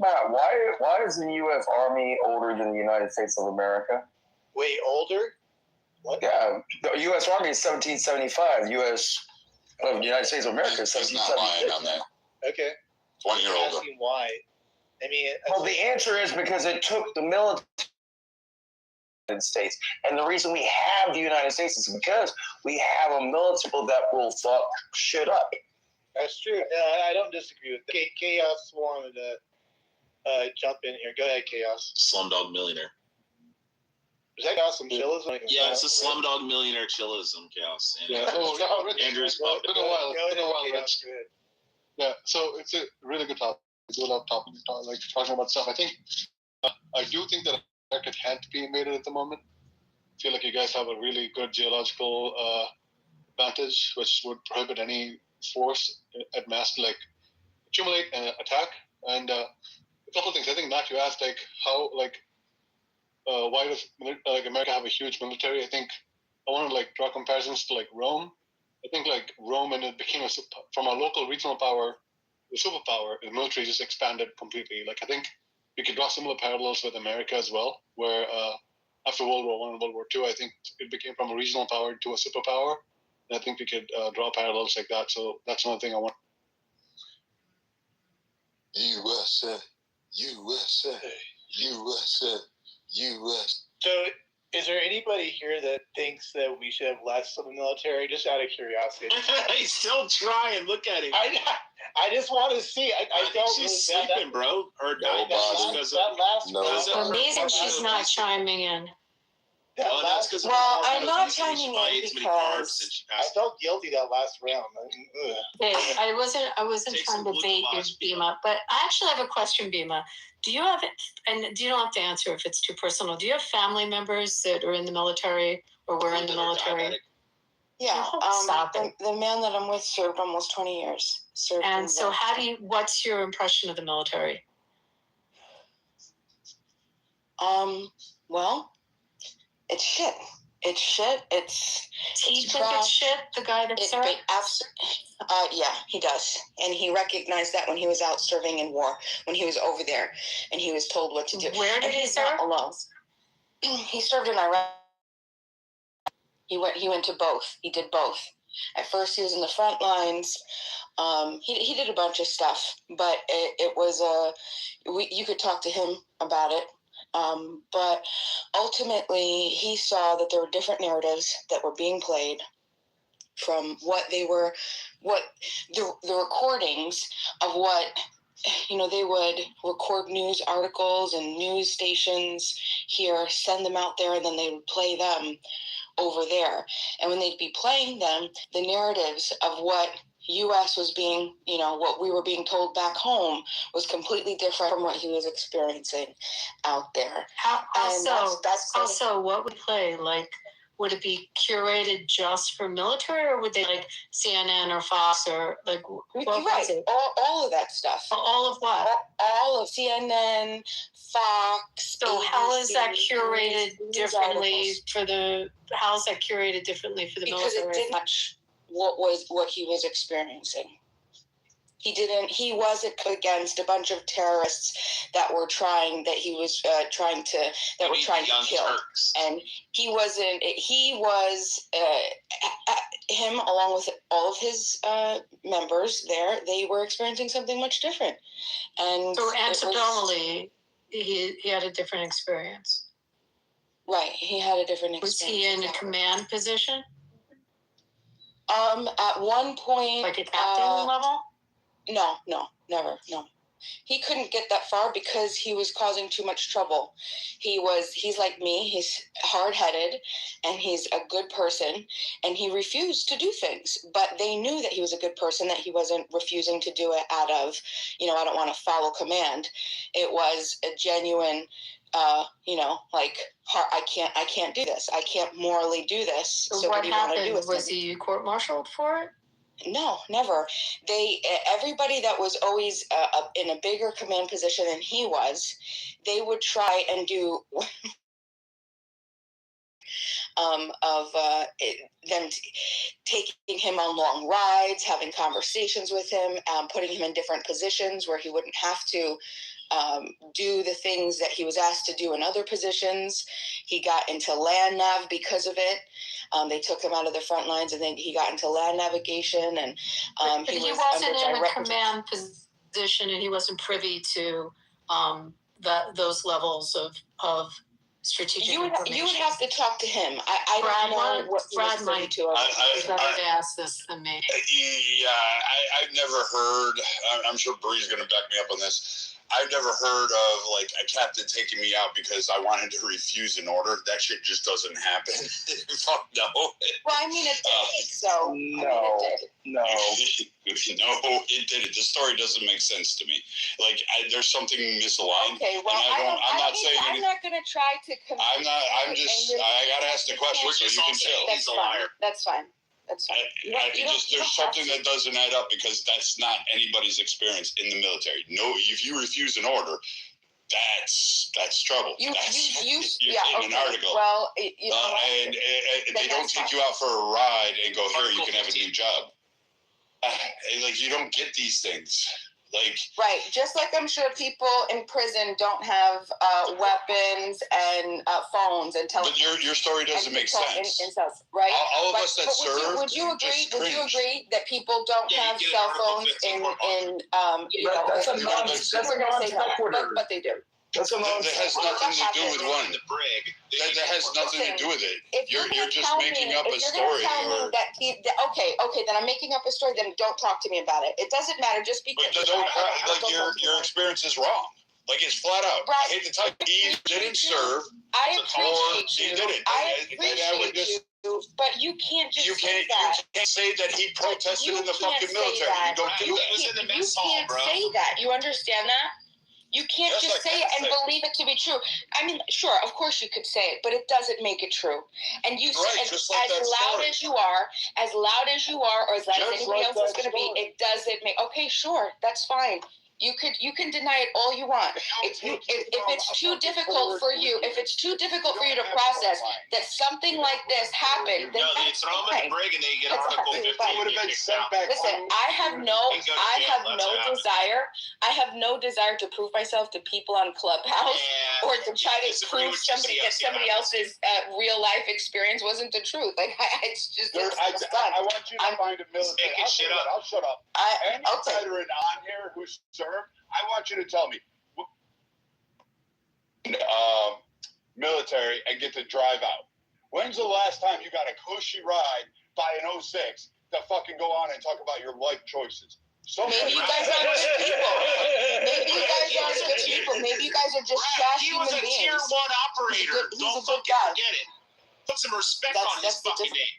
Speaker 12: Matt, why is the U.S. Army older than the United States of America?
Speaker 13: Way older? What?
Speaker 12: Yeah, the U.S. Army is 1775. The United States of America is 1776.
Speaker 13: Okay.
Speaker 14: 1 year older.
Speaker 13: Asking why? I mean,
Speaker 12: well, the answer is because it took the military. United States, and the reason we have the United States is because we have a military that will fuck shit up.
Speaker 13: That's true. I don't disagree with that. Chaos wanted to jump in here. Go ahead, Chaos.
Speaker 5: Slumdog Millionaire.
Speaker 13: Is that Chaos some chillism?
Speaker 5: Yeah, it's a Slumdog Millionaire chillism, Chaos. And
Speaker 17: yeah.
Speaker 5: Andrew's
Speaker 17: been a while. Rich. Yeah, so it's a really good topic. I do love talking about stuff. I do think that America can't be invaded at the moment. I feel like you guys have a really good geological advantage, which would prohibit any force at mass to accumulate and attack. And a couple of things. I think Matt, you asked how why does America have a huge military? I think I want to draw comparisons to Rome. I think Rome, and it became from a local regional power, the superpower, the military just expanded completely. I think we could draw similar parallels with America as well, where after World War I and World War II, I think it became from a regional power to a superpower. And I think we could draw parallels like that. So that's one thing I want.
Speaker 14: USA, USA, USA, USA.
Speaker 13: So is there anybody here that thinks that we should have less of the military? Just out of curiosity.
Speaker 5: He's still trying. Look at him.
Speaker 13: I just want to see. I
Speaker 5: think she's sleeping, bro. Or
Speaker 1: amazing she's not chiming in.
Speaker 7: I'm not chiming in because
Speaker 13: I felt guilty that last round.
Speaker 1: I wasn't trying to bait you, Bima, but I actually have a question, Bima. Do you have, and you don't have to answer if it's too personal, do you have family members that are in the military or were in the military?
Speaker 7: Yeah, the man that I'm with served almost 20 years.
Speaker 1: And so what's your impression of the military?
Speaker 7: Well, it's shit. It's shit.
Speaker 1: He think it's shit, the guy that served?
Speaker 7: Yeah, he does. And he recognized that when he was out serving in war, when he was over there, and he was told what to do.
Speaker 1: Where did he serve?
Speaker 7: Not alone. He served in Iraq. He went to both. He did both. At first, he was in the front lines. He did a bunch of stuff, but it was you could talk to him about it. But ultimately, he saw that there were different narratives that were being played from the recordings of what, they would record news articles and news stations here, send them out there, and then they would play them over there. And when they'd be playing them, the narratives of what U.S. was being, what we were being told back home was completely different from what he was experiencing out there.
Speaker 1: Also, what would play? Would it be curated just for military, or would they CNN or Fox or what was it?
Speaker 7: All of that stuff.
Speaker 1: All of what?
Speaker 7: All of CNN, Fox.
Speaker 1: So how is that curated differently for the military?
Speaker 7: Because it didn't match what he was experiencing. He wasn't against a bunch of terrorists that were trying to kill. Turks. And he wasn't, him along with all of his members there, they were experiencing something much different. And
Speaker 1: so anecdotally, he had a different experience.
Speaker 7: Right, he had a different experience.
Speaker 1: Was he in a command position?
Speaker 7: At one point,
Speaker 1: like a captain level?
Speaker 7: No, never, no. He couldn't get that far because he was causing too much trouble. He's like me. He's hard-headed, and he's a good person, and he refused to do things. But they knew that he was a good person, that he wasn't refusing to do it out of, I don't want to follow command. It was a genuine, like, I can't do this. I can't morally do this.
Speaker 1: So what
Speaker 7: do you want to do
Speaker 1: happened?
Speaker 7: with
Speaker 1: Was
Speaker 7: me?
Speaker 1: he court-martialed for it?
Speaker 7: No, never. Everybody that was always in a bigger command position than he was, they would try and do them taking him on long rides, having conversations with him, putting him in different positions where he wouldn't have to do the things that he was asked to do in other positions. He got into land nav because of it. They took him out of the front lines, and then he got into land navigation. And
Speaker 1: but he wasn't in a command position, and he wasn't privy to those levels of strategic information.
Speaker 7: You would have to talk to him. I don't know what he was privy to.
Speaker 1: He's better to ask this than me.
Speaker 14: Yeah, I've never heard. I'm sure Bree's going to back me up on this. I've never heard of like a captain taking me out because I wanted to refuse an order. That shit just doesn't happen. Fuck no.
Speaker 7: Well, I mean, it did. So
Speaker 4: no,
Speaker 14: no, it didn't. The story doesn't make sense to me. Like there's something misaligned.
Speaker 7: Okay, well, I'm not going to try to.
Speaker 14: I'm not. I'm just. I gotta ask the question so you can chill.
Speaker 7: He's a liar. That's fine. That's fine.
Speaker 14: There's something that doesn't add up because that's not anybody's experience in the military. No, if you refuse an order, that's trouble. You're in an article.
Speaker 7: Well,
Speaker 14: and they don't take you out for a ride and go, here, you can have a new job. Like you don't get these things.
Speaker 7: Right, just like I'm sure people in prison don't have weapons and phones and telephones.
Speaker 14: But your story doesn't make sense.
Speaker 7: Right?
Speaker 14: All of us that served.
Speaker 7: Would you agree that people don't have cell phones
Speaker 12: that's a non-sequitur.
Speaker 7: But they do.
Speaker 14: That has nothing to do with one. That has nothing to do with it. You're just making up a story.
Speaker 7: Then I'm making up a story. Then don't talk to me about it. It doesn't matter. Just because.
Speaker 14: But your experience is wrong. Like it's flat out. Right. I hate to tell you, he didn't serve.
Speaker 7: I appreciate you.
Speaker 14: He didn't.
Speaker 7: I appreciate you. But you can't just say that.
Speaker 14: You can't say that he protested in the fucking military. You don't do that.
Speaker 7: You can't say that. You understand that? You can't just say it and believe it to be true. I mean, sure, of course you could say it, but it doesn't make it true. And you say as loud as you are, or as loud as anybody else is going to be, it doesn't make. Okay, sure, that's fine. You can deny it all you want. If it's too difficult for you, to process that something like this happened, then that's fine. Listen, I have no desire to prove myself to people on Clubhouse or to try to prove that somebody else's real life experience wasn't the truth. Like it's just.
Speaker 18: I want you to find a military. I'll shut up. Any veteran on here who's served, I want you to tell me military and get to drive out. When's the last time you got a cushy ride by an 06 to fucking go on and talk about your life choices?
Speaker 7: Maybe you guys are good people. Maybe you guys are just trash human beings.
Speaker 5: He was a tier 1 operator. Don't fucking forget it. Put some respect on his fucking name.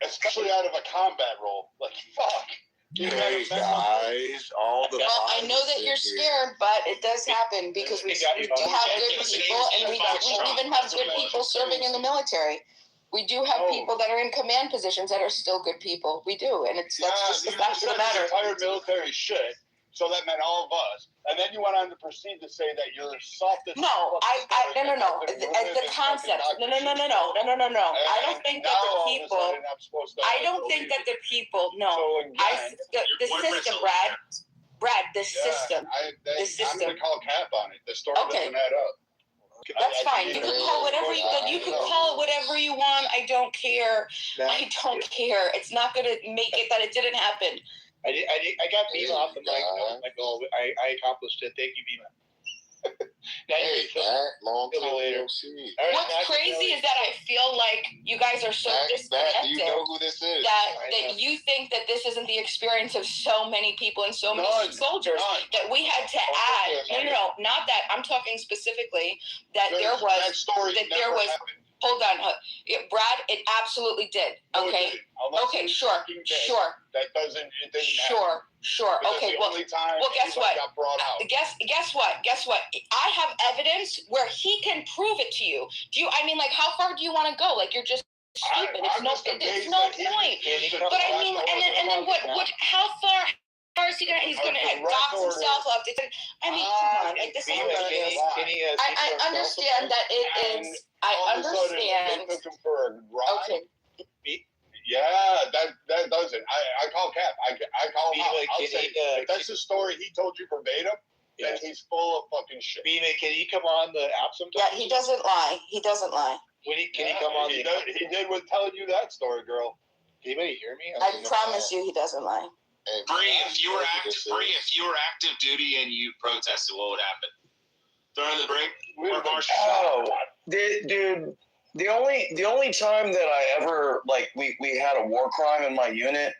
Speaker 18: Especially out of a combat role. Like, fuck.
Speaker 10: Hey guys,
Speaker 7: I know that you're scared, but it does happen because we do have good people, and we even have good people serving in the military. We do have people that are in command positions that are still good people. We do, and that's just the fact of the matter.
Speaker 18: Entire military shit. So that meant all of us, and then you went on to proceed to say that you're softest.
Speaker 7: No. The concept. No. I don't think that the people. I don't think that the people. No. The system, Brad. The system.
Speaker 18: The system. I'm gonna call cap on it. The story doesn't add up.
Speaker 7: That's fine. You can call whatever you can call it whatever you want. I don't care. I don't care. It's not gonna make it that it didn't happen.
Speaker 13: I got Beamer off the mic. I accomplished it. Thank you, Beamer.
Speaker 18: Hey, that long time later.
Speaker 7: What's crazy is that I feel like you guys are so disconnected.
Speaker 18: You know who this is?
Speaker 7: That you think that this isn't the experience of so many people and so many soldiers that we had to add. No, not that. I'm talking specifically that there was. Hold on, Brad. It absolutely did. Okay. Okay. Sure.
Speaker 18: That doesn't.
Speaker 7: Sure. Okay. Well, guess what? Guess what? I have evidence where he can prove it to you. I mean, like, how far do you want to go? Like, you're just stupid. It's no point. But I mean, and then what? How far? He's gonna dox himself up. I mean, come on, like this is ridiculous. I understand that it is. I understand. Okay.
Speaker 18: Yeah, that does it. I call Cap. I call him out. I'll say, if that's the story he told you verbatim, then he's full of fucking shit.
Speaker 13: Can he come on the app sometime?
Speaker 7: Yeah, he doesn't lie.
Speaker 13: Can he come on the app?
Speaker 18: He did with telling you that story, girl.
Speaker 13: Can anybody hear me?
Speaker 7: I promise you he doesn't lie.
Speaker 5: Hey, Bree, if you were active duty and you protested, what would happen? Throw in the break?
Speaker 12: Dude, the only time that I ever we had a war crime in my unit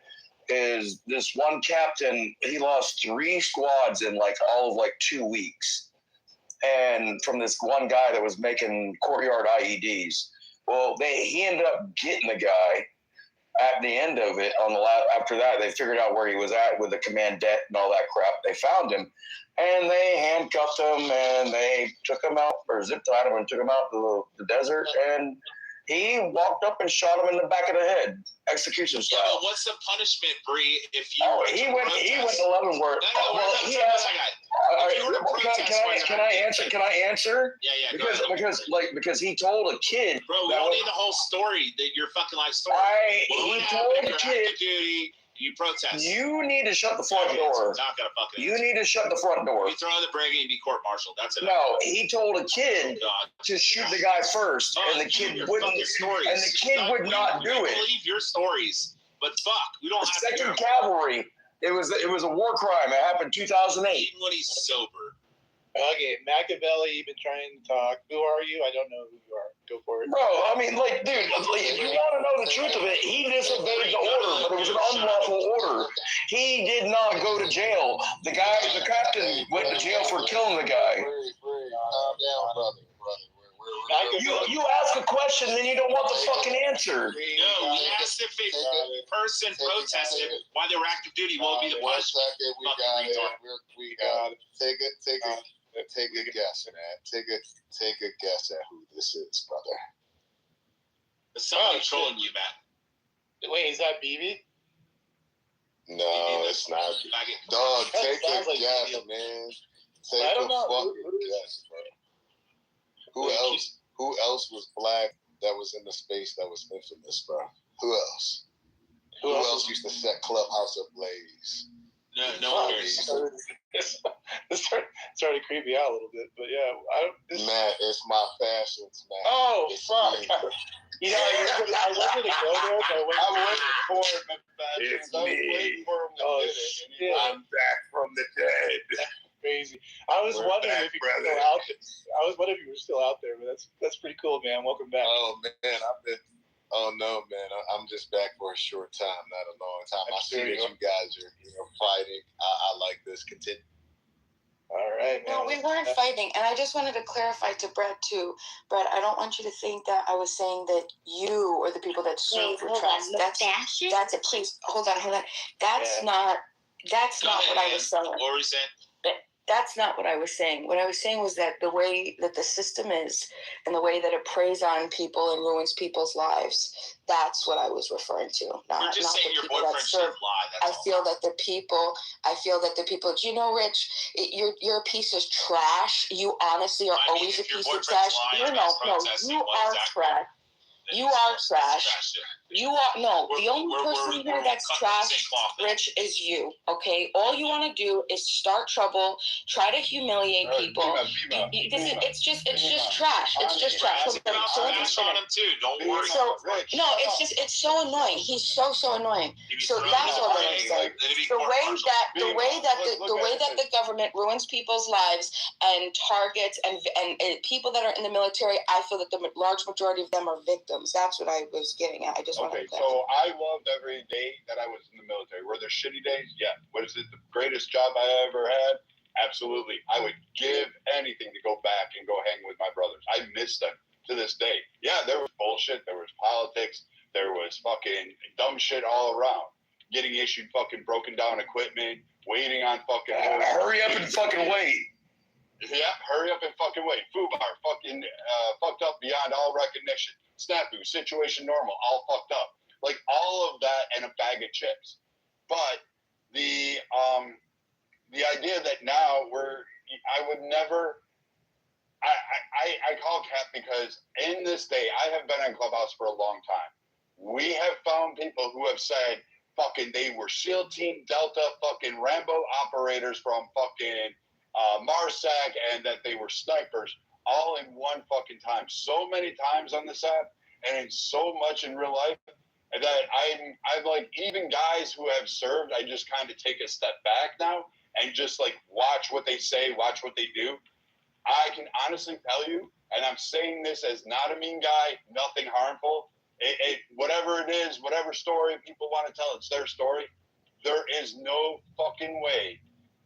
Speaker 12: is this one captain. He lost 3 squads in all of 2 weeks, and from this one guy that was making courtyard IEDs. Well, he ended up getting the guy. At the end of it, after that, they figured out where he was at with the command det and all that crap. They found him, and they handcuffed him, and they took him out, or zip-tied him and took him out to the desert, and he walked up and shot him in the back of the head, execution style.
Speaker 5: Yeah, but what's the punishment, Bree, if you
Speaker 12: he went 11 words. Can I answer?
Speaker 5: Yeah.
Speaker 12: Because he told a kid.
Speaker 5: Bro, we don't need the whole story, your fucking life story.
Speaker 12: He told a kid.
Speaker 5: Duty, you protest.
Speaker 12: You need to shut the front door. You need to shut the front door.
Speaker 5: You throw in the brig and you be court-martialed. That's it.
Speaker 12: No, he told a kid to shoot the guy first, and the kid wouldn't. And the kid would not do it.
Speaker 5: I believe your stories, but fuck, we don't have to.
Speaker 12: Second Cavalry. It was a war crime. It happened 2008.
Speaker 5: Even when he's sober.
Speaker 13: Okay, Machiavelli, you've been trying to talk. Who are you? I don't know who you are. Go for it.
Speaker 12: Bro, I mean, dude, if you want to know the truth of it, he disobeyed the order, but it was an unlawful order. He did not go to jail. The captain went to jail for killing the guy.
Speaker 18: Calm down, brother.
Speaker 12: You ask a question, then you don't want the fucking answer.
Speaker 5: No, we asked if a person protested while they were active duty. What would be the punishment?
Speaker 18: We got it. Take a guess, man. Take a guess at who this is, brother.
Speaker 5: There's somebody trolling you, Matt.
Speaker 13: Wait, is that BB?
Speaker 18: No, it's not. Dog, take a guess, man. Take a fucking guess, bro. Who else was black that was in the space that was infamous, bro? Who else? Who else used to set Clubhouse ablaze?
Speaker 5: No one cares.
Speaker 13: This started to creep me out a little bit, but yeah.
Speaker 18: Man, it's my fashions, man.
Speaker 13: Oh, fuck. I wanted to go there, but I went for my fashions. I was waiting for him to get it.
Speaker 18: I'm back from the dead.
Speaker 13: Crazy. I was wondering if you were still out there. I was wondering if you were still out there, but that's pretty cool, man. Welcome back.
Speaker 18: Oh man, Oh no, man! I'm just back for a short time, not a long time. I see that you guys are, fighting. I like this. Continue.
Speaker 13: All right, man.
Speaker 7: No, we weren't fighting, and I just wanted to clarify to Brett too. Brett, I don't want you to think that I was saying that you or the people that serve for trust. That's it. Please hold on. That's not what I was saying.
Speaker 5: What were you saying?
Speaker 7: That's not what I was saying. What I was saying was that the way that the system is and the way that it preys on people and ruins people's lives, that's what I was referring to.
Speaker 5: You're just saying your boyfriend should lie.
Speaker 7: I feel that the people, do you know, Rich, you're a piece of trash. You honestly are always a piece of trash. No, you are trash. You are trash. You are no. The only person here that's trash, Rich, is you. Okay. All you want to do is start trouble, try to humiliate people. It's just trash. It's just trash. It's so annoying. He's so annoying. So that's what I'm saying. The way that the government ruins people's lives and targets and people that are in the military, I feel that the large majority of them are victims. That's what I was getting at. I just want to.
Speaker 18: Okay, so I loved every day that I was in the military. Were there shitty days? Yeah. Was it the greatest job I ever had? Absolutely. I would give anything to go back and go hang with my brothers. I miss them to this day. Yeah, there was bullshit. There was politics. There was fucking dumb shit all around. Getting issued fucking broken down equipment. Waiting on fucking.
Speaker 12: Hurry up and fucking wait.
Speaker 18: Yeah, hurry up and fucking wait. FUBAR, fucking fucked up beyond all recognition. Snafu, situation normal, all fucked up. Like all of that and a bag of chips. But the idea that now I would never. I call Cap because in this day I have been on Clubhouse for a long time. We have found people who have said fucking they were SEAL Team Delta fucking Rambo operators from fucking MARSAC and that they were snipers all in one fucking time. So many times on this app and so much in real life that I'm like, even guys who have served, I just kind of take a step back now and just like watch what they say, watch what they do. I can honestly tell you, and I'm saying this as not a mean guy, nothing harmful. Whatever it is, whatever story people want to tell, it's their story. There is no fucking way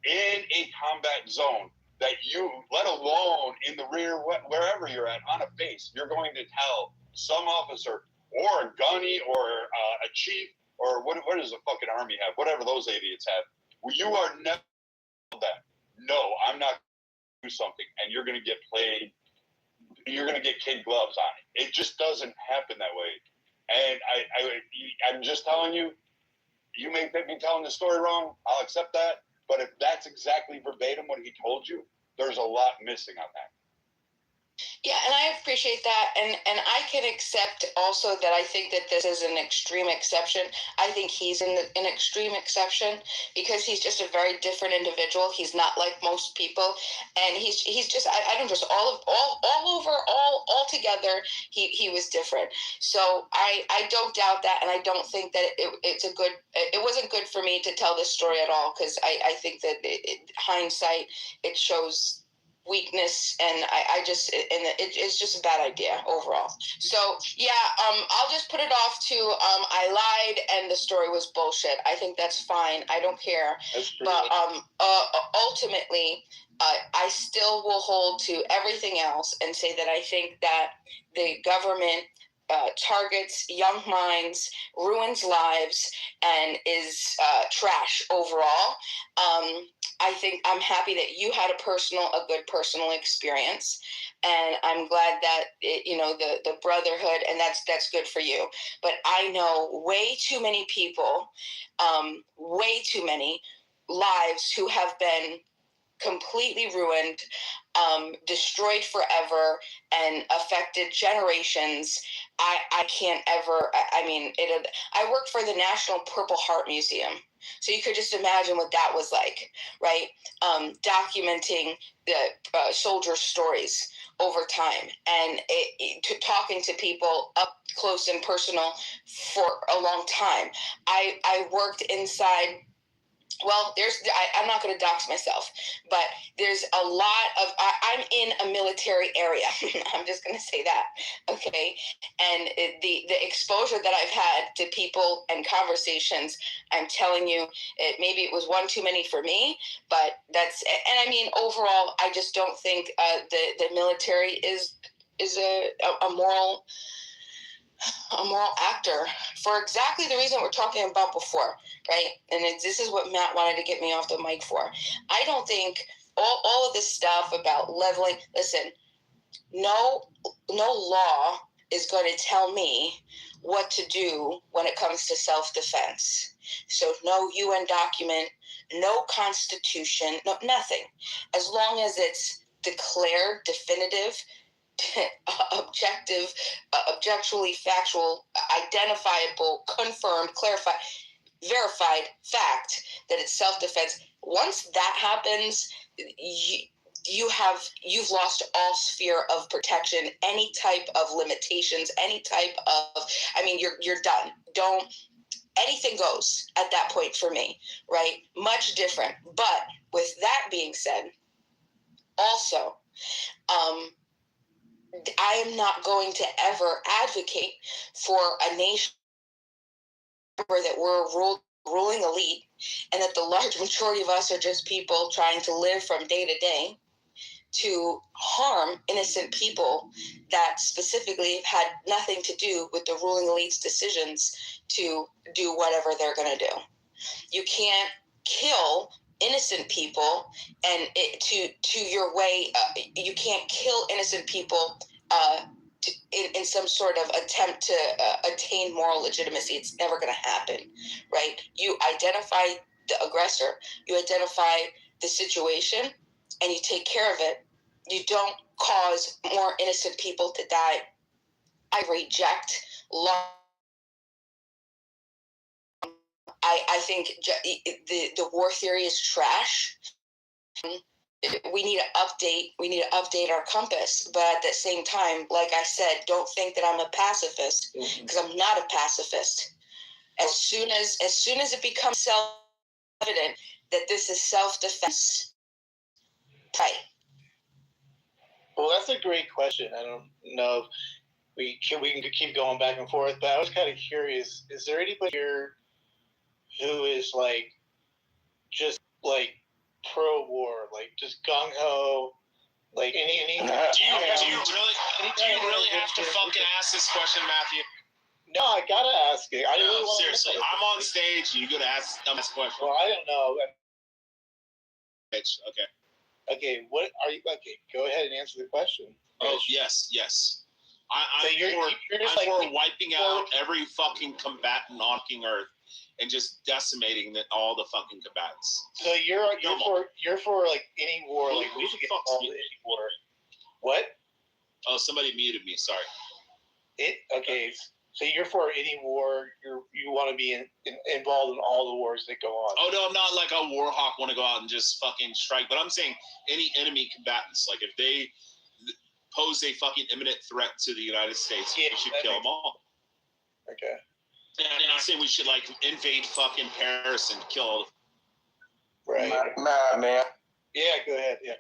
Speaker 18: in a combat zone that you, let alone in the rear, wherever you're at, on a base, you're going to tell some officer or a gunny or a chief or what does the fucking army have? Whatever those idiots have. You are never that. No, I'm not going to do something, and you're going to get played. You're going to get kid gloves on it. It just doesn't happen that way. And I'm just telling you, you may be telling the story wrong. I'll accept that. But if that's exactly verbatim what he told you, there's a lot missing on that.
Speaker 7: Yeah, and I appreciate that, and I can accept also that I think that this is an extreme exception. I think he's an extreme exception because he's just a very different individual. He's not like most people, and he's just I don't just all together. He was different. So I don't doubt that, and I don't think that it wasn't good for me to tell this story at all because I think that hindsight it shows weakness, and it's just a bad idea overall. So yeah, I'll just put it off to I lied and the story was bullshit. I think that's fine. I don't care. But ultimately, I still will hold to everything else and say that I think that the government targets young minds, ruins lives, and is trash overall. I think I'm happy that you had a good personal experience, and I'm glad that the brotherhood, and that's good for you. But I know way too many people, way too many lives who have been completely ruined, destroyed forever, and affected generations. I can't ever. I worked for the National Purple Heart Museum, so you could just imagine what that was like, right? Documenting the soldiers' stories over time and talking to people up close and personal for a long time. I worked inside. Well, I'm not going to dox myself, but there's a lot of, I'm in a military area. I'm just going to say that. Okay. And the exposure that I've had to people and conversations, I'm telling you, maybe it was one too many for me, but overall, I just don't think the military is a moral actor for exactly the reason we're talking about before, right? And this is what Matt wanted to get me off the mic for. I don't think all of this stuff about leveling. Listen, no law is going to tell me what to do when it comes to self-defense. So no UN document, no constitution, no nothing. As long as it's declared definitive objectively factual, identifiable, confirmed, clarified, verified fact that it's self-defense. Once that happens, you've lost all sphere of protection, any type of limitations, any type of, I mean, you're done. Anything goes at that point for me, right? Much different. But with that being said, also, I am not going to ever advocate for a nation where that we're ruling elite and that the large majority of us are just people trying to live from day to day to harm innocent people that specifically have had nothing to do with the ruling elite's decisions to do whatever they're going to do. You can't kill innocent people, and to your way, you can't kill innocent people in some sort of attempt to attain moral legitimacy. It's never going to happen, right? You identify the aggressor, you identify the situation, and you take care of it. You don't cause more innocent people to die. I reject law. I think the war theory is trash. We need to update our compass, but at the same time, like I said, don't think that I'm a pacifist, because I'm not a pacifist. As soon as it becomes self-evident that this is self-defense, right?
Speaker 13: Well, that's a great question. I don't know if we can keep going back and forth, but I was kind of curious, is there anybody here who is like just like pro-war, like just gung-ho, like any
Speaker 5: do you really have to fucking ask this question, Matthew?
Speaker 13: No, I gotta ask it. I really want
Speaker 5: seriously. I'm on stage. You gotta ask this question.
Speaker 13: Well, I don't know.
Speaker 5: Okay.
Speaker 13: Okay. What are you? Okay, go ahead and answer the question.
Speaker 5: Oh yes. I'm for wiping out every fucking combatant on Earth and just decimating all the fucking combatants.
Speaker 13: So you're for like any war, like we should get involved in any war. What?
Speaker 5: Oh, somebody muted me. Sorry.
Speaker 13: Okay. So you're for any war. You want to be involved in all the wars that go on.
Speaker 5: Oh no, I'm not like a war hawk. Want to go out and just fucking strike. But I'm saying any enemy combatants, like if they pose a fucking imminent threat to the United States, we should kill them all.
Speaker 13: Okay.
Speaker 5: And I'm not saying we should like invade fucking Paris and kill.
Speaker 13: Right.
Speaker 12: Man.
Speaker 13: Yeah. Go ahead. Yeah.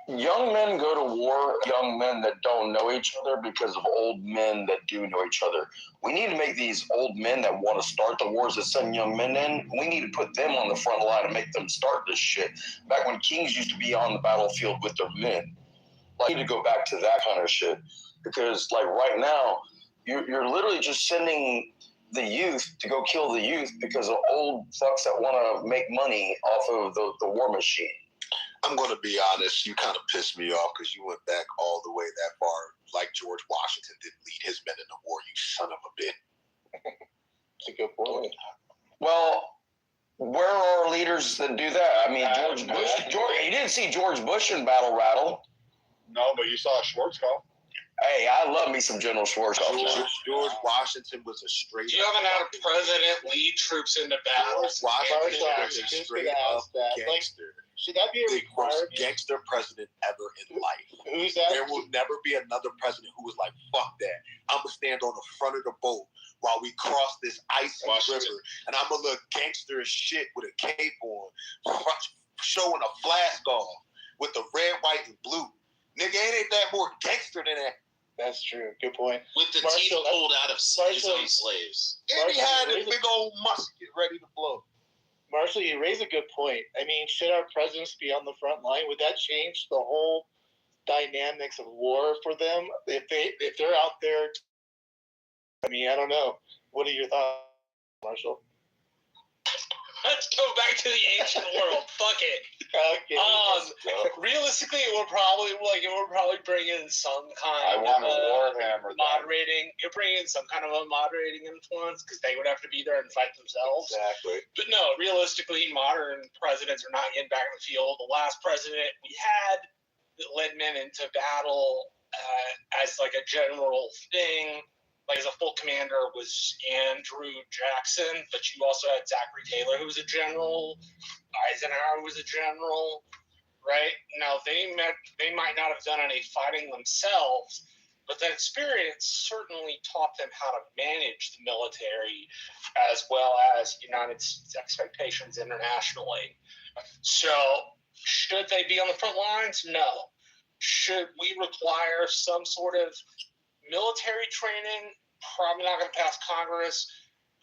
Speaker 12: Young men go to war, young men that don't know each other because of old men that do know each other. We need to make these old men that want to start the wars that send young men in, we need to put them on the front line and make them start this shit. Back when kings used to be on the battlefield with their men. Like, we need to go back to that kind of shit. Because, like, right now, you're literally just sending the youth to go kill the youth because of old fucks that want to make money off of the war machine.
Speaker 19: I'm going to be honest, you kind of pissed me off because you went back all the way that far, like George Washington didn't lead his men in the war, you son of a bitch.
Speaker 13: It's a good point.
Speaker 12: Well, where are our leaders that do that? I mean, George Bush, you didn't see George Bush in Battle Rattle.
Speaker 18: No, but you saw Schwarzkopf.
Speaker 12: Hey, I love me some General Schwarzkopf.
Speaker 19: George Washington was a straight.
Speaker 16: You haven't had a president lead troops into battle.
Speaker 19: George Washington was a straight up gangster.
Speaker 13: Should that be a requirement?
Speaker 19: The most gangster president ever in life.
Speaker 13: Who's that?
Speaker 19: There will never be another president who was like, fuck that. I'm going to stand on the front of the boat while we cross this icy river, and I'm going to look gangster as shit with a cape on, showing a flask off with the red, white, and blue. Nigga, ain't that more gangster than that?
Speaker 13: That's true. Good point.
Speaker 5: With the teeth pulled out of his own slaves.
Speaker 19: And he had a big old musket ready to blow.
Speaker 13: Marshall, you raise a good point. I mean, should our presidents be on the front line? Would that change the whole dynamics of war for them if they're out there? I mean, I don't know. What are your thoughts, Marshall?
Speaker 16: Let's go back to the ancient world. Fuck it.
Speaker 13: Okay.
Speaker 16: Realistically, it would probably bring in some kind of moderating. It bring in some kind of a moderating influence because they would have to be there and fight themselves.
Speaker 19: Exactly.
Speaker 16: But no, realistically, modern presidents are not getting back in the field. The last president we had
Speaker 20: led men into battle as like a general thing. Like as a full commander was Andrew Jackson, but you also had Zachary Taylor, who was a general. Eisenhower was a general, right? Now they might not have done any fighting themselves, but that experience certainly taught them how to manage the military as well as United States expectations internationally. So should they be on the front lines? No. Should we require some sort of military training? Probably not going to pass Congress,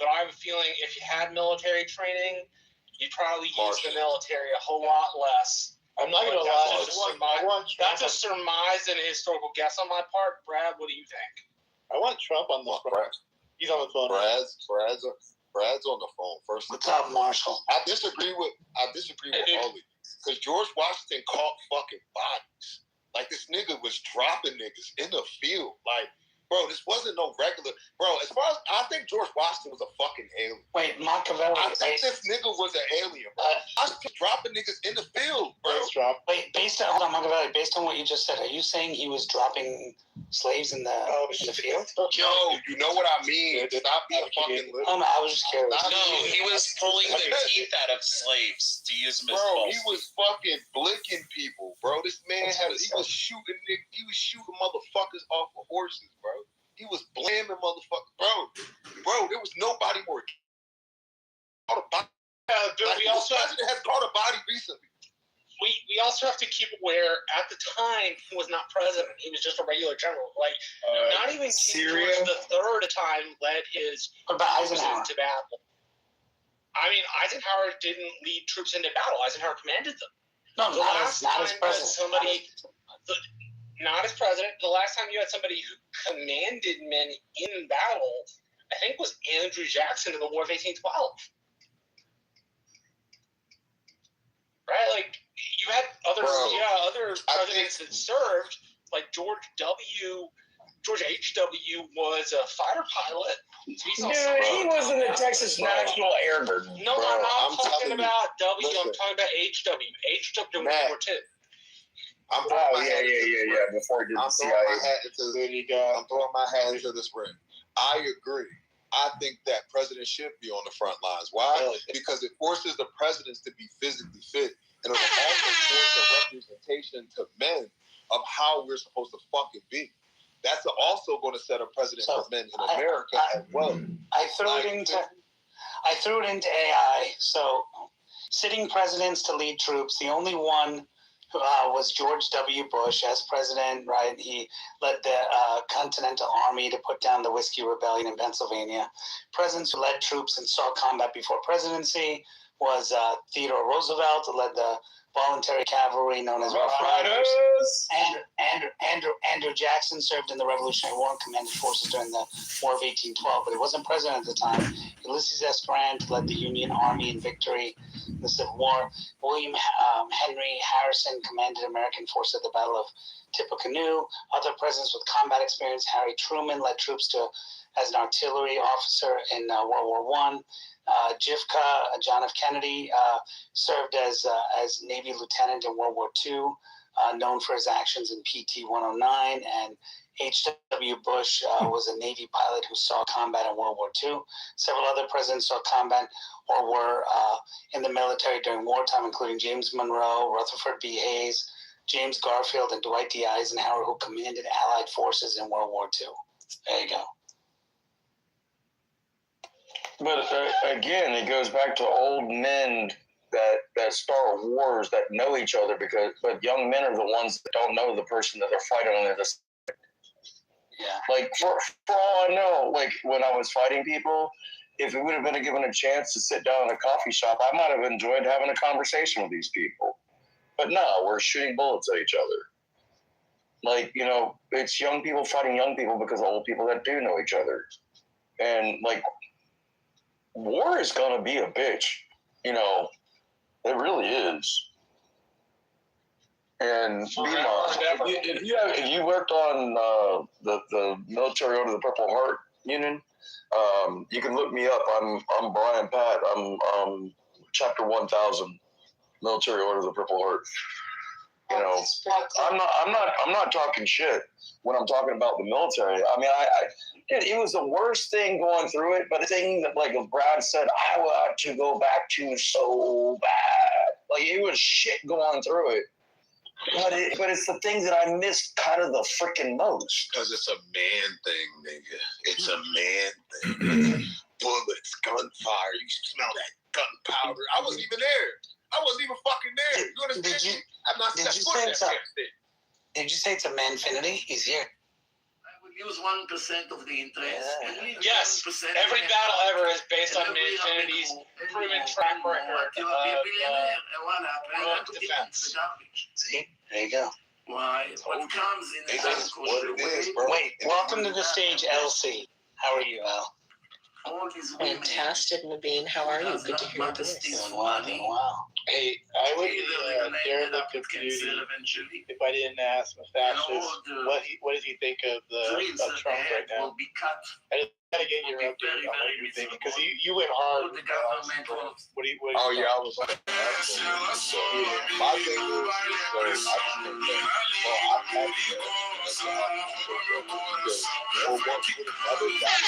Speaker 20: but I have a feeling if you had military training, you'd probably use the military a whole lot less.
Speaker 13: I'm not going to lie.
Speaker 20: That's a surmise and a historical guess on my part. Brad, what do you think?
Speaker 13: I want Trump on this front. He's on the phone.
Speaker 19: Brad's on the phone. First,
Speaker 16: what's up, Marshall?
Speaker 19: I disagree with Ollie because George Washington caught fucking bodies. Like this nigga was dropping niggas in the field. Like, bro, this wasn't no regular. Bro, as far as I think George Washington was a fucking alien.
Speaker 16: Wait, Machiavelli.
Speaker 19: I think this nigga was an alien, bro. I was dropping niggas in the field, bro.
Speaker 16: Wait, hold on, Machiavelli. Based on what you just said, are you saying he was dropping slaves in the field?
Speaker 19: Yo, you know what I mean? Stop being fucking little.
Speaker 16: Oh, no, I was just curious.
Speaker 15: No, he was pulling the teeth out of slaves to use them as
Speaker 19: bro,
Speaker 15: bolsters.
Speaker 19: he was fucking blicking people, bro. This man he was shooting motherfuckers off of horses, bro. He was blaming motherfuckers, bro. There was nobody more.
Speaker 20: We also
Speaker 19: has caught a body recently.
Speaker 20: We also have to keep aware. At the time, he was not president. He was just a regular general. Like not even King George III at the time led his troops into battle. I mean, Eisenhower didn't lead troops into battle. Eisenhower commanded them.
Speaker 16: No, not as president.
Speaker 20: Not as president. The last time you had somebody who commanded men in battle, I think, was Andrew Jackson in the War of 1812. Right? Like, you had other presidents that served, like George H.W. was a fighter pilot. So
Speaker 12: he was in the Texas National Air Guard.
Speaker 20: No, I'm not talking about W. I'm talking about H.W. H.W. World War II.
Speaker 12: Before he did the CIA.
Speaker 19: I'm throwing my hat into this ring. I agree. I think that presidents should be on the front lines. Why? Really? Because it forces the presidents to be physically fit, and it will also force a representation to men of how we're supposed to fucking be. That's also going to set a precedent for men in America as well.
Speaker 16: I threw it into AI. So, sitting presidents to lead troops. The only one was George W. Bush as president, right? He led the Continental Army to put down the Whiskey Rebellion in Pennsylvania. Presidents who led troops and saw combat before presidency was Theodore Roosevelt, who led the voluntary cavalry known as Rough Riders. Andrew Jackson served in the Revolutionary War and commanded forces during the War of 1812, but he wasn't president at the time. Ulysses S. Grant led the Union Army in victory in the Civil War. William Henry Harrison commanded American forces at the Battle of Tippecanoe. Other presidents with combat experience: Harry Truman led troops as an artillery officer in World War I. JFK, John F. Kennedy, served as Navy lieutenant in World War II, known for his actions in PT 109, and H.W. Bush was a Navy pilot who saw combat in World War II. Several other presidents saw combat or were in the military during wartime, including James Monroe, Rutherford B. Hayes, James Garfield, and Dwight D. Eisenhower, who commanded Allied forces in World War II. There you go.
Speaker 12: But again, it goes back to old men that start wars that know each other, but young men are the ones that don't know the person that they're fighting on the other side.
Speaker 16: Yeah.
Speaker 12: Like for all I know, like when I was fighting people, if we would have been given a chance to sit down in a coffee shop, I might have enjoyed having a conversation with these people. But no, we're shooting bullets at each other. Like, it's young people fighting young people because of old people that do know each other. And like, war is gonna be a bitch, it really is. And if you worked on the military order of the Purple Heart Union, you can look me up. I'm Brian Pat. I'm Chapter 1000, Military Order of the Purple Heart. You know, I'm not talking shit when I'm talking about the military. I mean, it was the worst thing going through it, but the thing that, like Brad said, I want to go back to so bad. Like, it was shit going through it. But it's the thing that I missed kind of the freaking most.
Speaker 19: Because it's a man thing, nigga. It's a man thing. Bullets, gunfire. You smell that gunpowder. I wasn't even there. I wasn't even fucking there. You understand? I'm not stepping foot in that damn thing.
Speaker 16: Did you say it's a manfinity? He's here.
Speaker 21: Use 1% of the interest.
Speaker 20: Yes, every battle ever is based on Infinity's proven track record of defense.
Speaker 16: See, there you go.
Speaker 21: Why? What comes in
Speaker 16: what it is, bro. Wait, welcome to the stage, LC. How are you, Al?
Speaker 7: Fantastic, Mabine. How are you? Good to hear your voice.
Speaker 16: Wow.
Speaker 13: Hey, I would be terribly confused if I didn't ask Mephasis what does he think of Trump right now. I just gotta get your update on what you're thinking, because you went hard. What do you
Speaker 19: oh yeah, I was like, so my thing is, so I think that, well, I'm happy because for what would have never gotten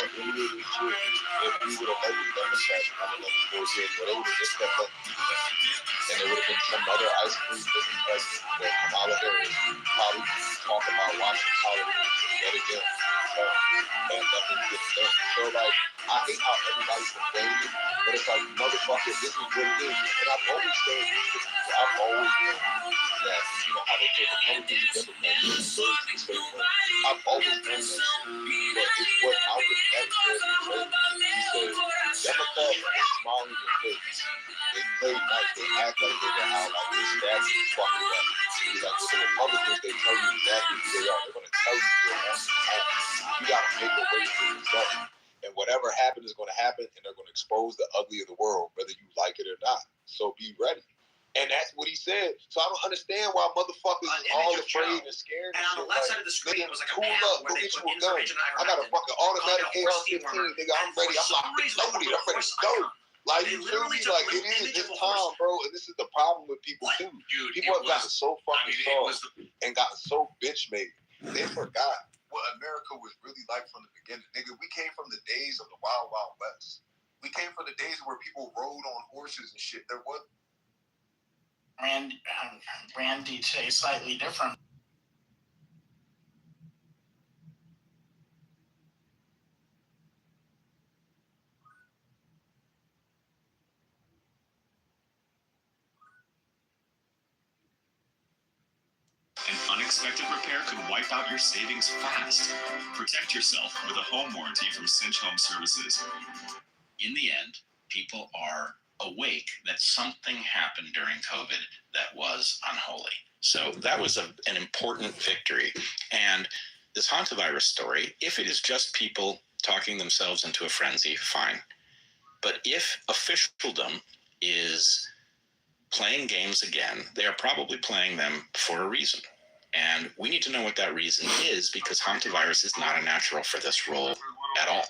Speaker 19: for any of this shit if we would have let the Democrats come in like 4 years, but they would have just kept up and there would have been some other ice cream business president that Kamala Harris probably talk about watching television yet again. And nothing gets done. So like, I hate how everybody's complaining, but it's like, motherfucker, this is what it is. And I've always said this. I've always known that, you know, how they say Republicans and Democrats are the same way. I've always known this. But it's what Malcolm X said. He said, Democrats are smiling in the face. They play nice. They act like they got out like this. That's fucking up. He's like, the Republicans, they tell you exactly who they are. They're going to tell you who they are. You got to make a way for yourself. And whatever happens is going to happen, and they're going to expose the ugly of the world, whether you like it or not. So be ready. And that's what he said. So I don't understand why motherfuckers are all afraid and scared.
Speaker 22: And on the left side of the screen was like a panel where they put information
Speaker 19: I got a fucking automatic AR-15, nigga. I'm ready. I'm like, loaded. I'm ready to go. Like, you feel me? Like, it is this time, bro. And this is the problem with people, too. People have gotten so fucking soft and gotten so bitch-made. They forgot what America was really like from the beginning. Nigga, we came from the days of the Wild Wild West. We came from the days where people rode on horses and shit. There was
Speaker 21: Randy today slightly different.
Speaker 23: An unexpected repair could wipe out your savings fast. Protect yourself with a home warranty from Cinch Home Services. In the end, people are awake that something happened during COVID that was unholy. So that was an important victory. And this hantavirus story, if it is just people talking themselves into a frenzy, fine. But if officialdom is playing games again, they are probably playing them for a reason. And we need to know what that reason is, because hantavirus is not a natural for this role at all.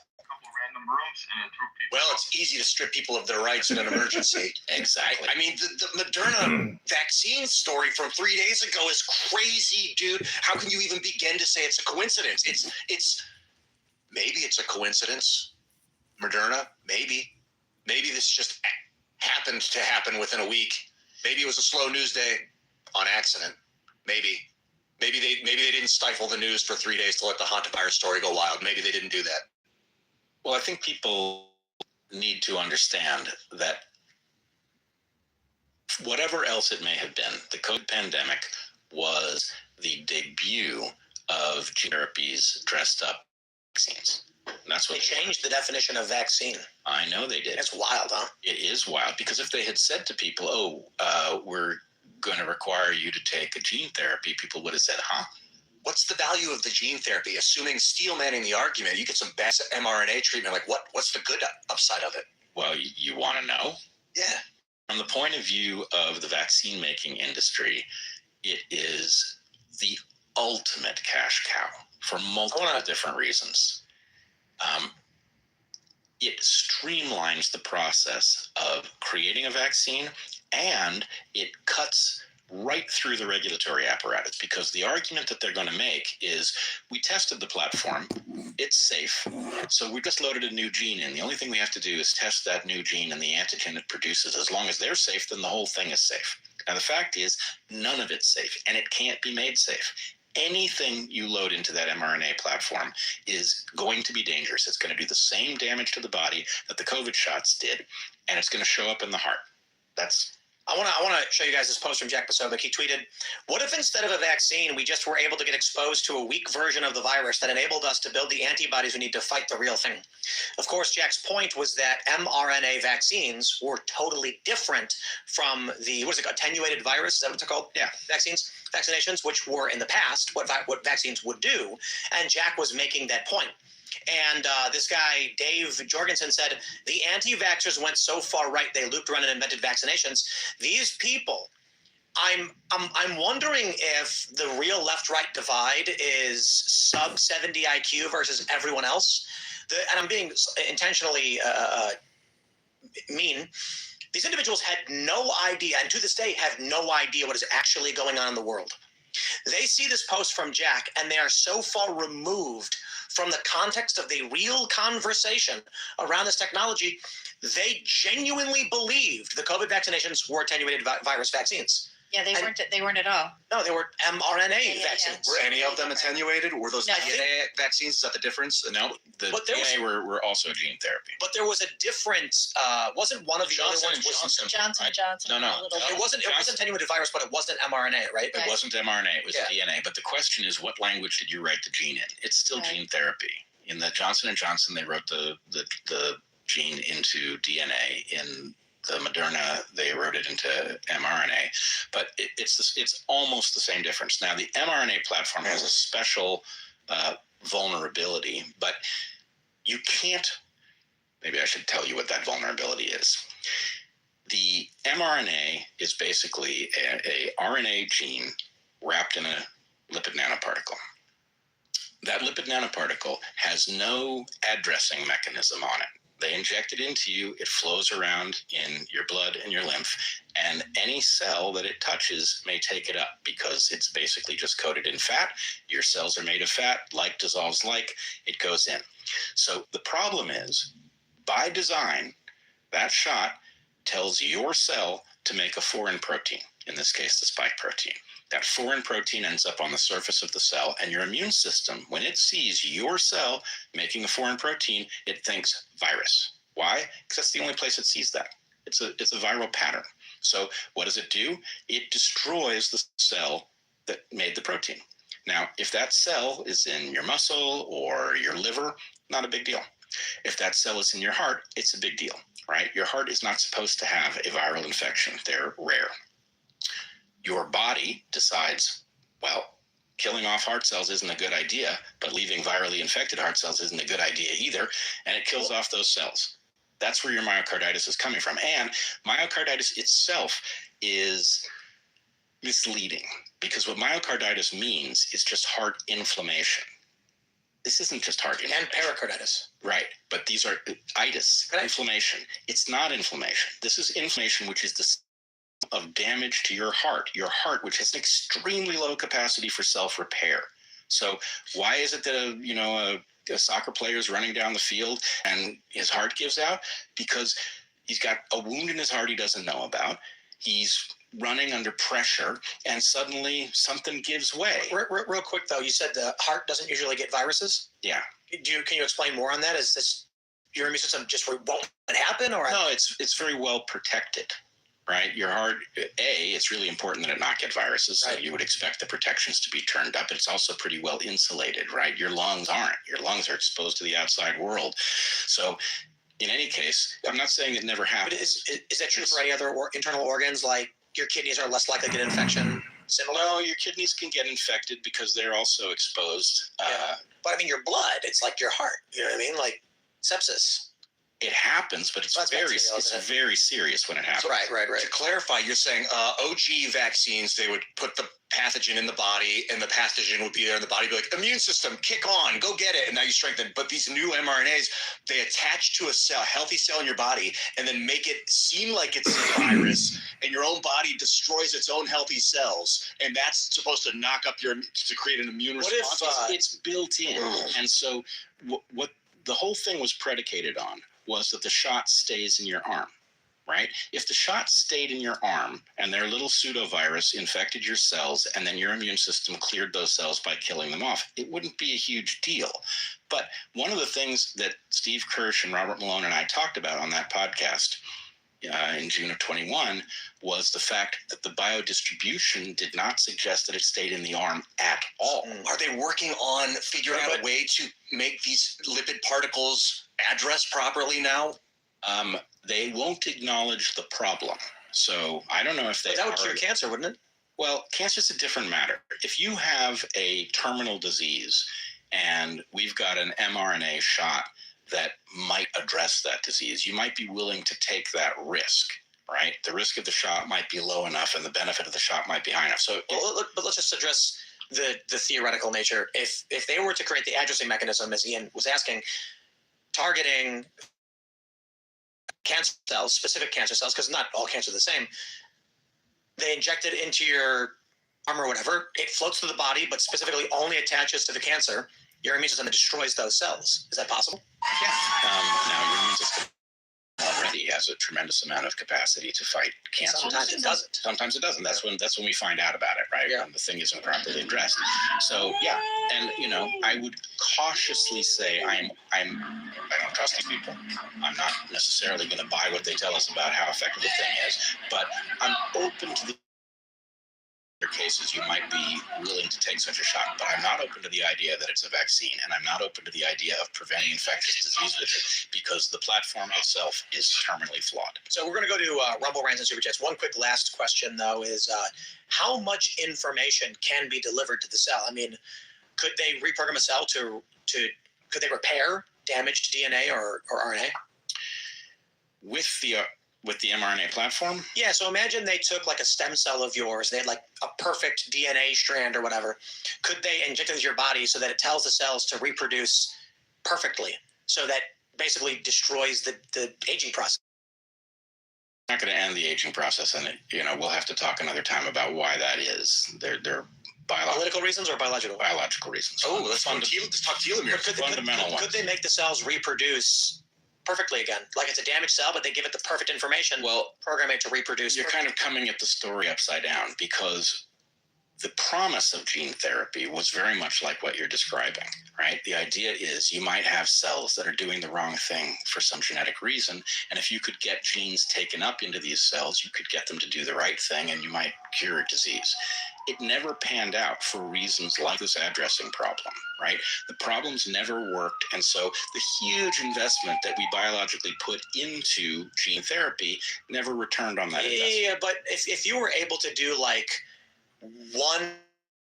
Speaker 22: Well, it's easy to strip people of their rights in an emergency.
Speaker 23: Exactly.
Speaker 22: I mean, the Moderna vaccine story from 3 days ago is crazy, dude. How can you even begin to say it's a coincidence? Maybe it's a coincidence. Moderna, maybe this just happened to happen within a week. Maybe it was a slow news day on accident. Maybe they didn't stifle the news for 3 days to let the hantavirus story go wild. Maybe they didn't do that.
Speaker 23: Well, I think people need to understand that whatever else it may have been, the COVID pandemic was the debut of gene therapies dressed up vaccines. And that's what
Speaker 22: they changed the definition of vaccine.
Speaker 23: I know they did.
Speaker 22: That's wild, huh?
Speaker 23: It is wild, because if they had said to people, we're going to require you to take a gene therapy, people would have said, huh?
Speaker 22: What's the value of the gene therapy? Assuming steel manning the argument, you get some best mRNA treatment. Like, what's the good upside of it?
Speaker 23: Well, you want to know?
Speaker 22: Yeah.
Speaker 23: From the point of view of the vaccine making industry, it is the ultimate cash cow for multiple different reasons. It streamlines the process of creating a vaccine, and it cuts
Speaker 2: right through the regulatory apparatus, because the argument that they're going to make is, we tested the platform, it's safe, so we just loaded a new gene in. The only thing we have to do is test that new gene and the antigen it produces. As long as they're safe, then the whole thing is safe. Now, the fact is, none of it's safe, and it can't be made safe. Anything you load into that mRNA platform is going to be dangerous. It's going to do the same damage to the body that the COVID shots did, and it's going to show up in the heart.
Speaker 3: I want to show you guys this post from Jack Posobiec. He tweeted, "What if instead of a vaccine, we just were able to get exposed to a weak version of the virus that enabled us to build the antibodies we need to fight the real thing?" Of course, Jack's point was that mRNA vaccines were totally different from the, what is it, attenuated virus? Is that what they're called?
Speaker 2: Yeah.
Speaker 3: Vaccinations, which were in the past what vaccines would do. And Jack was making that point. And this guy, Dave Jorgensen, said, the anti-vaxxers went so far right, they looped around and invented vaccinations. These people, I'm wondering if the real left-right divide is sub 70 IQ versus everyone else. And I'm being intentionally mean. These individuals had no idea, and to this day have no idea what is actually going on in the world. They see this post from Jack, and they are so far removed from the context of the real conversation around this technology, they genuinely believed the COVID vaccinations were attenuated virus vaccines.
Speaker 6: Yeah, they weren't at all.
Speaker 3: No, they were mRNA vaccines.
Speaker 24: Were any of them attenuated? Were those
Speaker 6: No,
Speaker 24: DNA vaccines? Is that the difference?
Speaker 2: No, the DNA were also gene therapy.
Speaker 3: But there was a difference. Wasn't one of the other ones
Speaker 6: Johnson & Johnson.
Speaker 2: No.
Speaker 3: It wasn't attenuated virus, but it wasn't mRNA, right?
Speaker 2: It wasn't mRNA. It was DNA. But the question is, what language did you write the gene in? It's still gene therapy. In the Johnson & Johnson, they wrote the gene into DNA. In the Moderna, they wrote it into mRNA, but it's almost the same difference. Now, the mRNA platform has a special vulnerability, but you can't, maybe I should tell you what that vulnerability is. The mRNA is basically a RNA gene wrapped in a lipid nanoparticle. That lipid nanoparticle has no addressing mechanism on it. They inject it into you, it flows around in your blood and your lymph, and any cell that it touches may take it up because it's basically just coated in fat. Your cells are made of fat, like dissolves like, it goes in. So the problem is, by design, that shot tells your cell to make a foreign protein, in this case, the spike protein. That foreign protein ends up on the surface of the cell, and your immune system, when it sees your cell making a foreign protein, it thinks virus. Why? Because that's the only place it sees that. It's a viral pattern. So what does it do? It destroys the cell that made the protein. Now, if that cell is in your muscle or your liver, not a big deal. If that cell is in your heart, it's a big deal, right? Your heart is not supposed to have a viral infection. They're rare. Your body decides, well, killing off heart cells isn't a good idea, but leaving virally infected heart cells isn't a good idea either, and it kills off those cells. That's where your myocarditis is coming from. And myocarditis itself is misleading, because what myocarditis means is just heart inflammation. This isn't just heart inflammation.
Speaker 3: And pericarditis.
Speaker 2: Right, but these are itis, inflammation. It's not inflammation. This is inflammation, which is the of damage to your heart, which has an extremely low capacity for self-repair. So why is it that a soccer player is running down the field and his heart gives out? Because he's got a wound in his heart he doesn't know about. He's running under pressure, and suddenly something gives way.
Speaker 3: Real quick, though, you said the heart doesn't usually get viruses?
Speaker 2: Yeah.
Speaker 3: Can you explain more on that? Is this your immune system just won't happen? Or
Speaker 2: no, it's very well protected. Right, your heart. It's really important that it not get viruses. So you would expect the protections to be turned up. It's also pretty well insulated, right? Your lungs aren't. Your lungs are exposed to the outside world. So, in any case, I'm not saying it never happens.
Speaker 3: But is that true for any other internal organs? Like your kidneys are less likely to get infection. Similar?
Speaker 2: No, your kidneys can get infected because they're also exposed.
Speaker 3: But I mean, your blood. It's like your heart. You know what I mean? Like sepsis.
Speaker 2: It happens, but it's very serious when it happens.
Speaker 3: Right. To clarify, you're saying OG vaccines, they would put the pathogen in the body, and the pathogen would be there in the body, be like, immune system, kick on, go get it, and now you strengthen. But these new mRNAs, they attach to a cell, healthy cell in your body, and then make it seem like it's a virus, and your own body destroys its own healthy cells, and that's supposed to knock up to create an immune response.
Speaker 2: It's built in, and so what the whole thing was predicated on was that the shot stays in your arm, right? If the shot stayed in your arm and their little pseudovirus infected your cells and then your immune system cleared those cells by killing them off, it wouldn't be a huge deal. But one of the things that Steve Kirsch and Robert Malone and I talked about on that podcast in June of 21 was the fact that the biodistribution did not suggest that it stayed in the arm at all.
Speaker 3: Are they working on figuring out a way to make these lipid particles address properly now?
Speaker 2: They won't acknowledge the problem. So I don't know if they...
Speaker 3: But that would cure cancer, wouldn't it?
Speaker 2: Well, cancer's a different matter. If you have a terminal disease and we've got an mRNA shot that might address that disease, you might be willing to take that risk, right? The risk of the shot might be low enough and the benefit of the shot might be high enough. So,
Speaker 3: but let's just address the theoretical nature. If they were to create the addressing mechanism, as Ian was asking, targeting cancer cells, specific cancer cells, because not all cancer are the same, they inject it into your arm or whatever, it floats through the body, but specifically only attaches to the cancer, your immune system destroys those cells. Is that possible?
Speaker 2: Yeah. Now, your immune system already has a tremendous amount of capacity to fight cancer.
Speaker 3: Sometimes it doesn't.
Speaker 2: Sometimes it doesn't. That's when we find out about it, right?
Speaker 3: Yeah.
Speaker 2: When the thing isn't properly addressed. So yeah, and I would cautiously say I don't trust these people. I'm not necessarily going to buy what they tell us about how effective the thing is, but I'm open to the cases you might be willing to take such a shot, but I'm not open to the idea that it's a vaccine, and I'm not open to the idea of preventing infectious disease with it, because the platform itself is terminally flawed.
Speaker 3: So we're going to go to Rumble Rants and Super Chats. One quick last question, though, is how much information can be delivered to the cell? I mean, could they reprogram a cell could they repair damaged DNA or RNA?
Speaker 2: With the mRNA platform?
Speaker 3: Yeah, so imagine they took like a stem cell of yours. They had like a perfect DNA strand or whatever. Could they inject it into your body so that it tells the cells to reproduce perfectly, so that basically destroys the aging process?
Speaker 2: Not going to end the aging process, and we'll have to talk another time about why that is. They're
Speaker 3: political reasons or biological?
Speaker 2: Biological reasons.
Speaker 3: Oh, let's talk telomeres. Could they make the cells reproduce perfectly again? Like it's a damaged cell, but they give it the perfect information.
Speaker 2: Well,
Speaker 3: program it to reproduce.
Speaker 2: You're kind of coming at the story upside down, because the promise of gene therapy was very much like what you're describing, right? The idea is you might have cells that are doing the wrong thing for some genetic reason, and if you could get genes taken up into these cells, you could get them to do the right thing, and you might cure a disease. It never panned out for reasons like this addressing problem, right? The problems never worked, and so the huge investment that we biologically put into gene therapy never returned on that investment.
Speaker 3: Yeah, but if you were able to do like one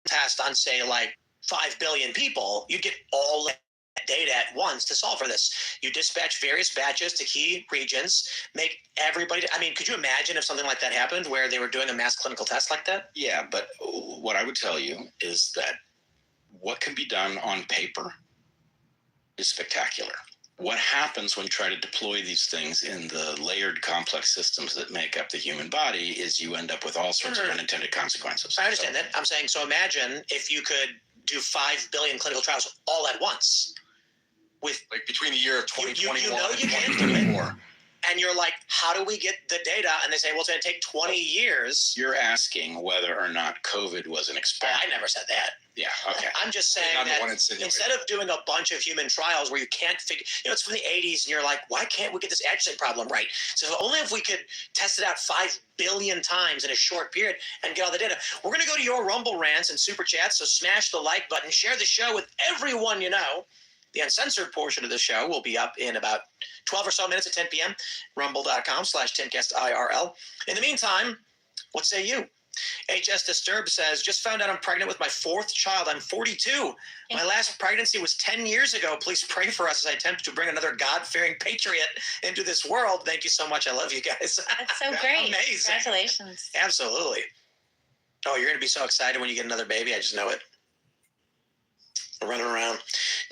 Speaker 3: test on, say, like 5 billion people, you'd get all that data at once to solve for this. You dispatch various batches to key regions, make everybody... I mean, could you imagine if something like that happened, where they were doing a mass clinical test like that?
Speaker 2: Yeah, but what I would tell you is that what can be done on paper is spectacular. What happens when you try to deploy these things in the layered complex systems that make up the human body is you end up with all sorts of unintended consequences.
Speaker 3: I understand that. I'm saying, so imagine if you could do 5 billion clinical trials all at once. With
Speaker 14: like between the year of 2021
Speaker 3: you know you can't do it. And you're like, how do we get the data? And they say, well, it's going to take 20 years.
Speaker 2: You're asking whether or not COVID was an experiment.
Speaker 3: I never said that.
Speaker 2: Yeah, okay.
Speaker 3: I'm just saying that instead of doing a bunch of human trials where you can't figure, it's from the 80s, and you're like, why can't we get this addressing problem right? So only if we could test it out 5 billion times in a short period and get all the data. We're going to go to your Rumble Rants and Super Chats, so smash the like button, share the show with everyone you know. The uncensored portion of the show will be up in about 12 or so minutes at 10 p.m. Rumble.com/10castirl. In the meantime, what say you? HS Disturb says, just found out I'm pregnant with my 4th child. I'm 42. My last pregnancy was 10 years ago. Please pray for us as I attempt to bring another God-fearing patriot into this world. Thank you so much. I love you guys.
Speaker 6: That's so great.
Speaker 3: Amazing.
Speaker 6: Congratulations.
Speaker 3: Absolutely. Oh, you're going to be so excited when you get another baby. I just know it. Running around.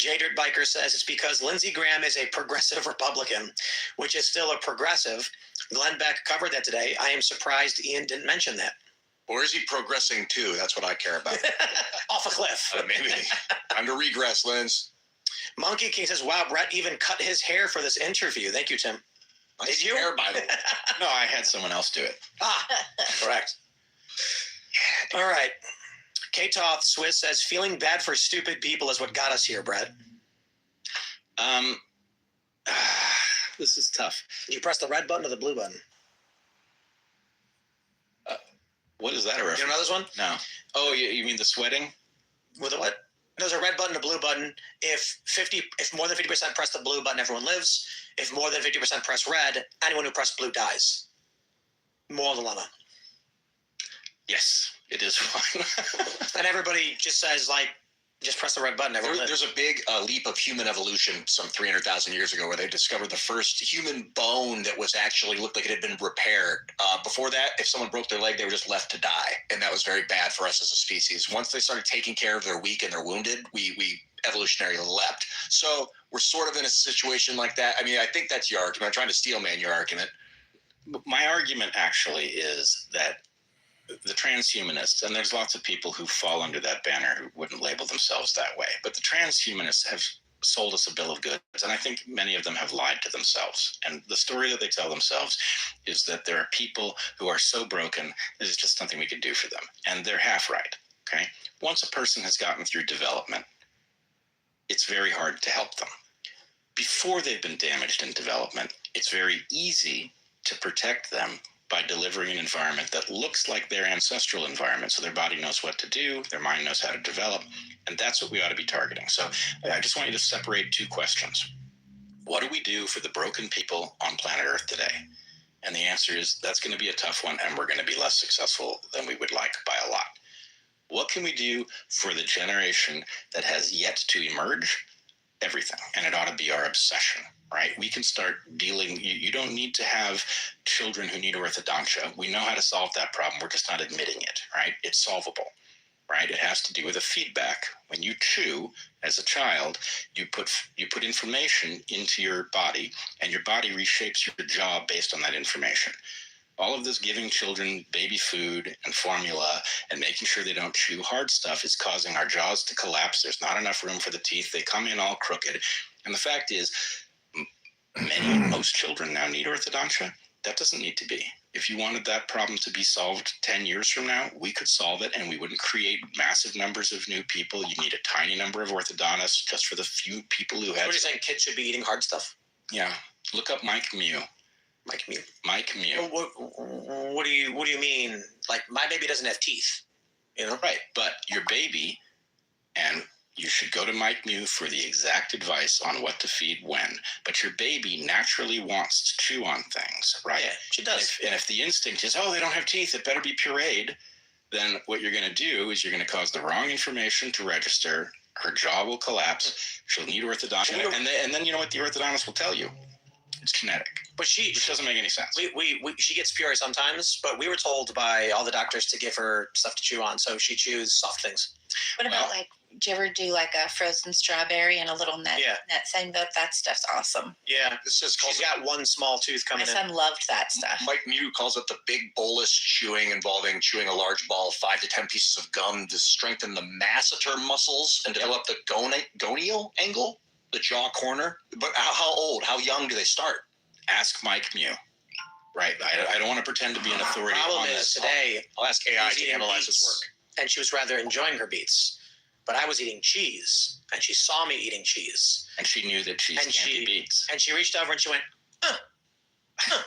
Speaker 3: J Dirt Biker says it's because Lindsey Graham is a progressive Republican, which is still a progressive. Glenn Beck covered that today. I am surprised Ian didn't mention that.
Speaker 22: Or is he progressing too? That's what I care about.
Speaker 3: Off a cliff.
Speaker 22: Maybe. Time to regress, Linz.
Speaker 3: Monkey King says, wow, Brett even cut his hair for this interview. Thank you, Tim.
Speaker 22: Nice hair, by the way.
Speaker 2: No, I had someone else do it.
Speaker 3: Correct. All right. K-Toth Swiss says, feeling bad for stupid people is what got us here, Brett.
Speaker 2: This is tough.
Speaker 3: Did you press the red button or the blue button?
Speaker 2: What is that a reference?
Speaker 3: You know this one?
Speaker 2: No. Oh, you mean the sweating?
Speaker 3: With a what? There's a red button, a blue button. If more than 50% press the blue button, everyone lives. If more than 50% press red, anyone who pressed blue dies. Moral dilemma.
Speaker 2: Yes, it is one.
Speaker 3: And everybody just says, like, just press the red button.
Speaker 22: There's a big leap of human evolution some 300,000 years ago where they discovered the first human bone that was actually looked like it had been repaired. Before that, if someone broke their leg, they were just left to die. And that was very bad for us as a species. Once they started taking care of their weak and their wounded, we evolutionarily leapt. So we're sort of in a situation like that. I mean, I think that's your argument. I'm trying to steel man your argument.
Speaker 2: My argument actually is that the transhumanists, and there's lots of people who fall under that banner who wouldn't label themselves that way, but the transhumanists have sold us a bill of goods, and I think many of them have lied to themselves. And the story that they tell themselves is that there are people who are so broken, there's just nothing we can do for them. And they're half right, okay? Once a person has gotten through development, it's very hard to help them. Before they've been damaged in development, it's very easy to protect them by delivering an environment that looks like their ancestral environment, so their body knows what to do, their mind knows how to develop, and that's what we ought to be targeting. So I just want you to separate two questions. What do we do for the broken people on planet Earth today? And the answer is that's going to be a tough one, and we're going to be less successful than we would like by a lot. What can we do for the generation that has yet to emerge? Everything. And it ought to be our obsession, right? We can start dealing. You don't need to have children who need orthodontia. We know how to solve that problem. We're just not admitting it, right? It's solvable, right? It has to do with a feedback. When you chew as a child, you put information into your body, and your body reshapes your jaw based on that information. All of this giving children baby food and formula and making sure they don't chew hard stuff is causing our jaws to collapse. There's not enough room for the teeth. They come in all crooked. And the fact is, most children now need orthodontia. That doesn't need to be. If you wanted that problem to be solved 10 years from now, we could solve it, and we wouldn't create massive numbers of new people. You need a tiny number of orthodontists just for the few people who have.
Speaker 3: What are you saying? Kids should be eating hard stuff?
Speaker 2: Yeah. Look up Mike Mew. Mike Mew.
Speaker 3: What do you mean? Like, my baby doesn't have teeth, you know?
Speaker 2: Right, but your baby, and you should go to Mike Mew for the exact advice on what to feed when. But your baby naturally wants to chew on things, right?
Speaker 3: Yeah, she does.
Speaker 2: And if the instinct is, oh, they don't have teeth, it better be pureed, then what you're going to do is you're going to cause the wrong information to register. Her jaw will collapse. She'll need orthodontia. And then you know what the orthodontist will tell you? It's genetic.
Speaker 3: But
Speaker 2: which doesn't make any sense.
Speaker 3: She gets puree sometimes, but we were told by all the doctors to give her stuff to chew on, so she chews soft things.
Speaker 6: What about, like, do you ever do like a frozen strawberry and a little net thing? That stuff's awesome.
Speaker 3: Yeah, she's got one small tooth coming in.
Speaker 6: My son loved that stuff.
Speaker 22: Mike Mew calls it the big bolus chewing, involving chewing a large ball of 5 to 10 pieces of gum to strengthen the masseter muscles and develop the gonial angle, the jaw corner. But how old, how young do they start?
Speaker 2: Ask Mike Mew. Right. I don't want to pretend to be an authority on this.
Speaker 3: Today,
Speaker 22: I'll ask AI to analyze his work.
Speaker 3: And she was rather enjoying her beets. But I was eating cheese, and she saw me eating cheese.
Speaker 2: And she knew that cheese can't be beets.
Speaker 3: And she reached over and she went, And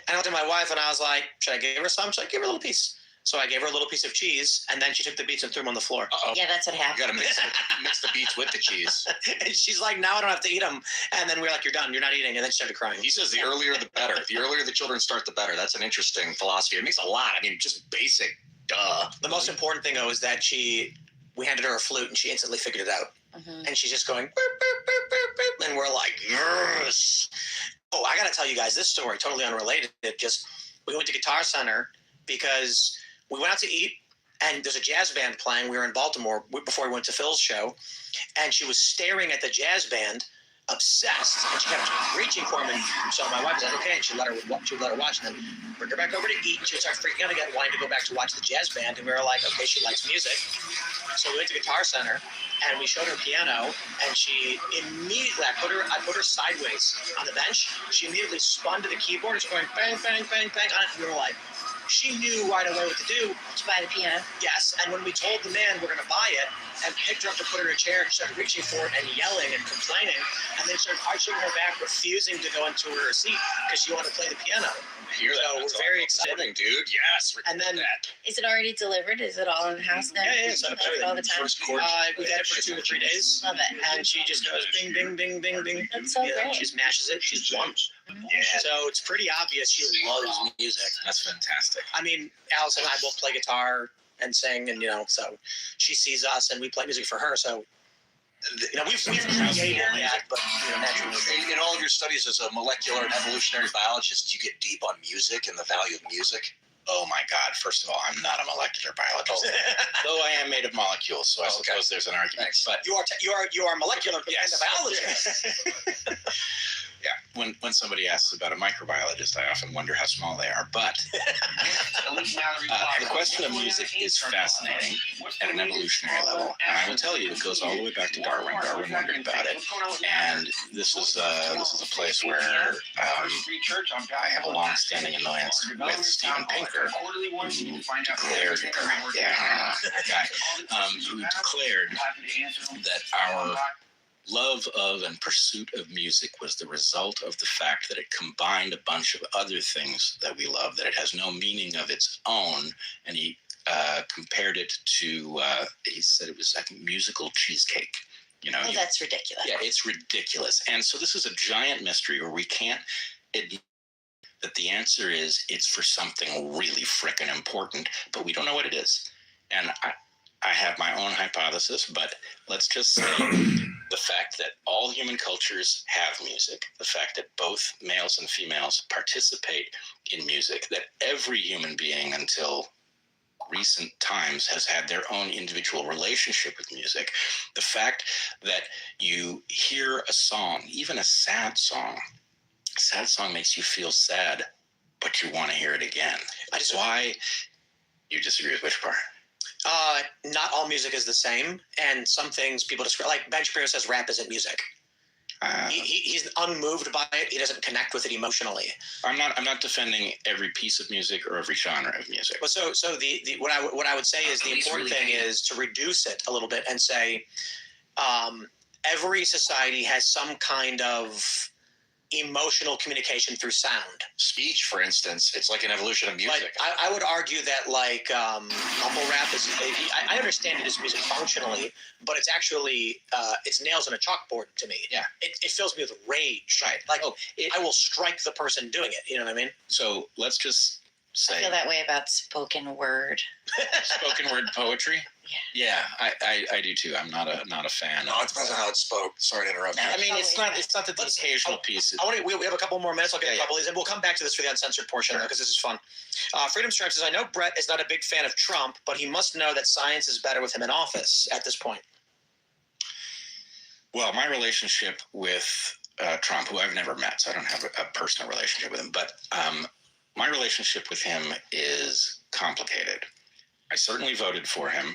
Speaker 3: I looked at my wife and I was like, should I give her some? Should I give her a little piece? So I gave her a little piece of cheese, and then she took the beets and threw them on the floor.
Speaker 6: Uh-oh. Yeah, that's what happened.
Speaker 22: You got to mix the beets with the cheese.
Speaker 3: And she's like, now I don't have to eat them. And then we're like, you're done. You're not eating. And then she started crying.
Speaker 22: He says the earlier the better. The earlier the children start, the better. That's an interesting philosophy. It makes a lot. I mean, just basic
Speaker 3: Duh. The most important thing, though, is that we handed her a flute and she instantly figured it out.
Speaker 6: Mm-hmm.
Speaker 3: And she's just going, boop, boop, boop, boop, boop, and we're like, yes. Oh, I got to tell you guys this story, totally unrelated. We went to Guitar Center because we went out to eat, and there's a jazz band playing. We were in Baltimore before we went to Phil's show, and she was staring at the jazz band, obsessed, and she kept reaching for him. And so my wife was like, okay, and she let her watch, and then bring her back over to eat, and she would start freaking out again, wanting to go back to watch the jazz band. And we were like, okay, she likes music. So we went to Guitar Center, and we showed her piano, and she immediately, I put her sideways on the bench. She immediately spun to the keyboard and was going bang, bang, bang, bang on it. And we were like, she knew right away what to do.
Speaker 6: To buy the piano?
Speaker 3: Yes, and when we told the man we're going to buy it, and picked her up to put her in a chair, she started reaching for it and yelling and complaining, and then started arching her back, refusing to go into her seat because she wanted to play the piano. So we're very excited,
Speaker 22: dude. Yes.
Speaker 3: And then,
Speaker 6: is it already delivered? Is it all in the house now?
Speaker 3: Yeah,
Speaker 6: So all the time.
Speaker 3: We've had it for 2 to 3 days.
Speaker 6: Love it.
Speaker 3: And she just goes bing, bing, bing, bing, bing.
Speaker 6: That's so great.
Speaker 3: She smashes it. She's won. Yeah. So it's pretty obvious she loves music.
Speaker 2: That's fantastic.
Speaker 3: I mean, Alice and I both play guitar and sing, and so she sees us and we play music for her. So we've created that, but
Speaker 22: in all of your studies as a molecular and evolutionary biologist, do you get deep on music and the value of music?
Speaker 2: Oh my God! First of all, I'm not a molecular biologist, though I am made of molecules, so I suppose there's an argument.
Speaker 3: Thanks.
Speaker 2: But
Speaker 3: you are molecular and a biologist.
Speaker 2: Yeah, when somebody asks about a microbiologist, I often wonder how small they are. But the question of music is fascinating at an evolutionary level, and I will tell you, it goes all the way back to Darwin. Darwin wondered about it, and this is a place where I have a long-standing annoyance with Steven Pinker, who declared that our love of and pursuit of music was the result of the fact that it combined a bunch of other things that we love, that it has no meaning of its own. And he compared it to, he said it was, I think, musical cheesecake.
Speaker 6: That's ridiculous.
Speaker 2: Yeah, it's ridiculous. And so this is a giant mystery where we can't admit that the answer is it's for something really frickin' important, but we don't know what it is. And I have my own hypothesis, but let's just say the fact that all human cultures have music, the fact that both males and females participate in music, that every human being until recent times has had their own individual relationship with music, the fact that you hear a song, even a sad song makes you feel sad, but you want to hear it again. That's why you disagree with which part?
Speaker 3: Not all music is the same, and some things people describe, like Ben Shapiro says, rap isn't music. He's unmoved by it. He doesn't connect with it emotionally.
Speaker 2: I'm not defending every piece of music or every genre of music.
Speaker 3: Well, so what I would say is the important thing is to reduce it a little bit and say every society has some kind of emotional communication through sound.
Speaker 22: Speech, for instance, it's like an evolution of music.
Speaker 3: Like, I would argue that mumble rap is, I understand it as music functionally, but it's actually, it's nails on a chalkboard to me.
Speaker 2: Yeah.
Speaker 3: It fills me with rage.
Speaker 2: Right.
Speaker 3: Like, I will strike the person doing it. You know what I mean?
Speaker 2: So let's just say.
Speaker 6: I feel that way about spoken word.
Speaker 2: Spoken word poetry? Yeah, I do too. I'm not a fan.
Speaker 22: No, it depends on how it's spoke. Sorry to interrupt.
Speaker 2: No, I mean, it's not the occasional piece.
Speaker 3: We have a couple more minutes. I'll get a couple of these, and we'll come back to this for the uncensored portion because this is fun. Freedom Stripe says, I know Brett is not a big fan of Trump, but he must know that science is better with him in office at this point.
Speaker 2: Well, my relationship with Trump, who I've never met, so I don't have a personal relationship with him, but my relationship with him is complicated. I certainly voted for him.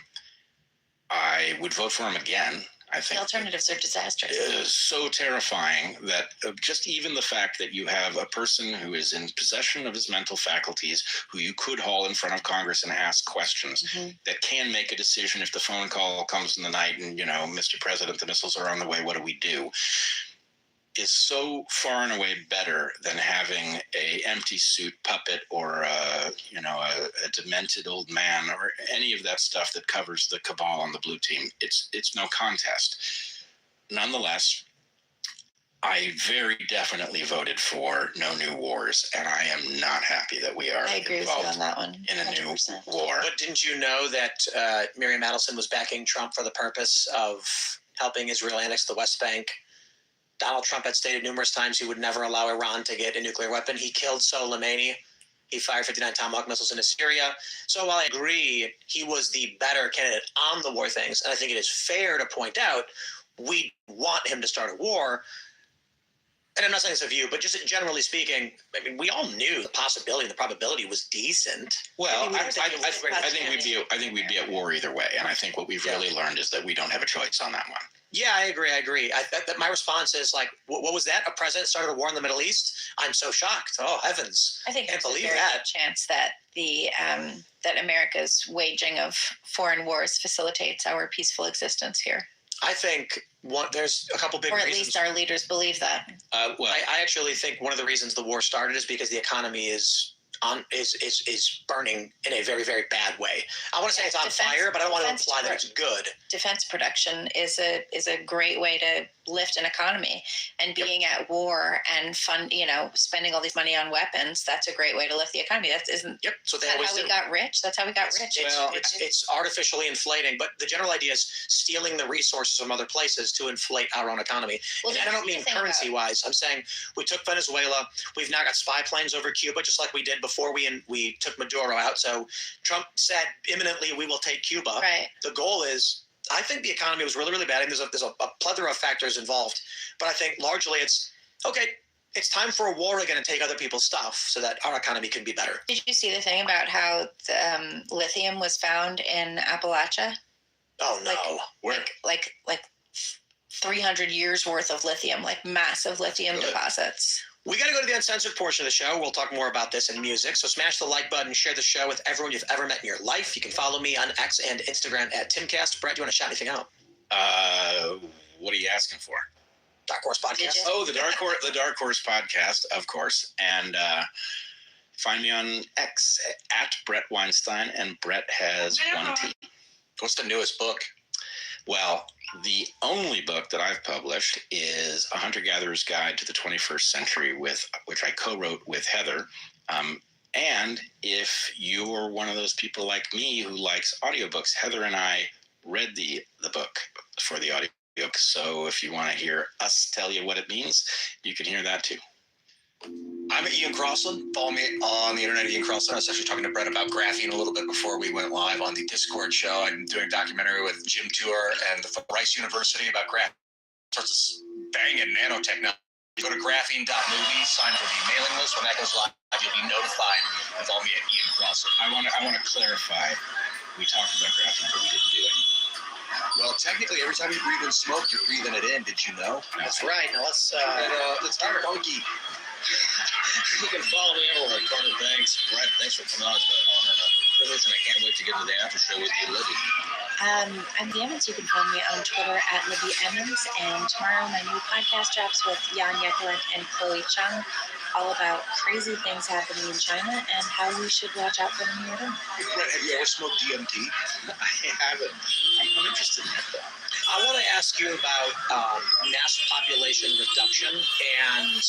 Speaker 2: I would vote for him again. I think
Speaker 6: the alternatives are disastrous.
Speaker 2: It is so terrifying that just even the fact that you have a person who is in possession of his mental faculties, who you could haul in front of Congress and ask questions, that can make a decision if the phone call comes in the night and, Mr. President, the missiles are on the way, what do we do? Is so far and away better than having a empty suit puppet or a demented old man or any of that stuff that covers the cabal on the blue team. It's no contest. Nonetheless, I very definitely voted for no new wars, and I am not happy that we are
Speaker 6: I agree with you on that one.
Speaker 2: in a
Speaker 6: 100%.
Speaker 2: new war.
Speaker 3: But didn't you know that Miriam Adelson was backing Trump for the purpose of helping Israel annex the West Bank? Donald Trump had stated numerous times he would never allow Iran to get a nuclear weapon. He killed Soleimani. He fired 59 Tomahawk missiles into Syria. So while I agree he was the better candidate on the war things, and I think it is fair to point out we want him to start a war, and I'm not saying it's a view, but just generally speaking, I mean, we all knew the possibility and the probability was decent.
Speaker 2: Well, I think we'd be at war either way, and I think what we've really learned is that we don't have a choice on that one.
Speaker 3: Yeah, I agree. That my response is like, what was that? A president started a war in the Middle East? I'm so shocked. Oh heavens!
Speaker 6: I think
Speaker 3: can't
Speaker 6: there's
Speaker 3: believe
Speaker 6: a very
Speaker 3: that.
Speaker 6: good chance that that America's waging of foreign wars facilitates our peaceful existence here.
Speaker 3: I think there's a couple big
Speaker 6: or at
Speaker 3: reasons.
Speaker 6: least our leaders believe that.
Speaker 3: Well, I actually think one of the reasons the war started is because the economy is burning in a very, very bad way. I want to say it's on fire, but I don't want to imply that it's good.
Speaker 6: Defense production is a great way to lift an economy, and being at war and spending all this money on weapons, that's a great way to lift the economy. That isn't.
Speaker 3: Yep. So
Speaker 6: that's how we got rich. That's how we got rich.
Speaker 3: It's artificially inflating, but the general idea is stealing the resources from other places to inflate our own economy.
Speaker 6: Well,
Speaker 3: and I don't mean currency wise. I'm saying we took Venezuela. We've now got spy planes over Cuba, just like we did before we took Maduro out. So Trump said imminently we will take Cuba.
Speaker 6: Right.
Speaker 3: The goal is, I think the economy was really, really bad, and there's a plethora of factors involved. But I think largely it's okay. It's time for a war again and take other people's stuff so that our economy can be better.
Speaker 6: Did you see the thing about how lithium was found in Appalachia?
Speaker 3: Oh no!
Speaker 6: Like 300 years worth of lithium, like massive lithium deposits.
Speaker 3: We got to go to the uncensored portion of the show. We'll talk more about this in music. So smash the like button, share the show with everyone you've ever met in your life. You can follow me on X and Instagram at Timcast. Brett, do you want to shout anything out?
Speaker 2: What are you asking for?
Speaker 3: Dark Horse Podcast.
Speaker 2: Oh, the Dark Horse Podcast, of course. And find me on X at Brett Weinstein, and Brett has one T.
Speaker 3: What's the newest book?
Speaker 2: Well, the only book that I've published is A Hunter-Gatherer's Guide to the 21st Century, which I co-wrote with Heather. And if you're one of those people like me who likes audiobooks, Heather and I read the book for the audiobook. So if you want to hear us tell you what it means, you can hear that too.
Speaker 3: I'm Ian Crossland. Follow me on the internet, Ian Crossland. I was actually talking to Brett about graphene a little bit before we went live on the Discord show. I'm doing a documentary with Jim Tour and the Rice University about graphene. Sorts of banging nanotechnology. Go to graphene.movie, sign for the mailing list. When that goes live, you'll be notified. And follow me at Ian Crossland.
Speaker 2: I want to clarify. We talked about graphene, but we didn't do it.
Speaker 3: Well, technically, every time you breathe in smoke, you're breathing it in. Did you know? That's right. Now let's start funky. You can follow me everywhere. Carter, thanks. Brett, thanks for coming on. It's been an honor and a privilege, and I can't wait to get into the after show with you, Libby.
Speaker 6: I'm the Emmons. You can follow me on Twitter at Libby Emmons. And tomorrow, my new podcast drops with Jan Yekelin and Chloe Chung, all about crazy things happening in China and how we should watch out for them here.
Speaker 3: Brett, have you ever smoked DMT? I haven't. I'm interested in that, though. I want to ask you about mass population reduction and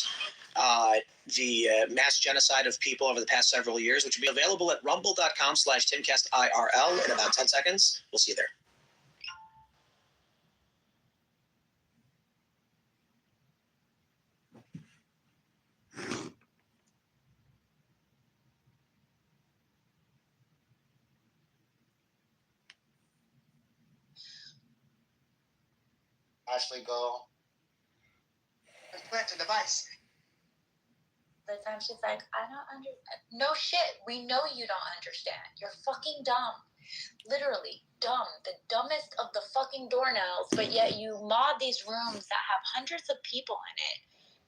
Speaker 3: the mass genocide of people over the past several years, which will be available at rumble.com/TimcastIRL in about 10 seconds. We'll see you there.
Speaker 8: Ashley, go. Plant a device.
Speaker 9: The time she's like, I don't understand. No shit. We know you don't understand. You're fucking dumb. Literally dumb. The dumbest of the fucking doornails, but yet you mod these rooms that have hundreds of people in it.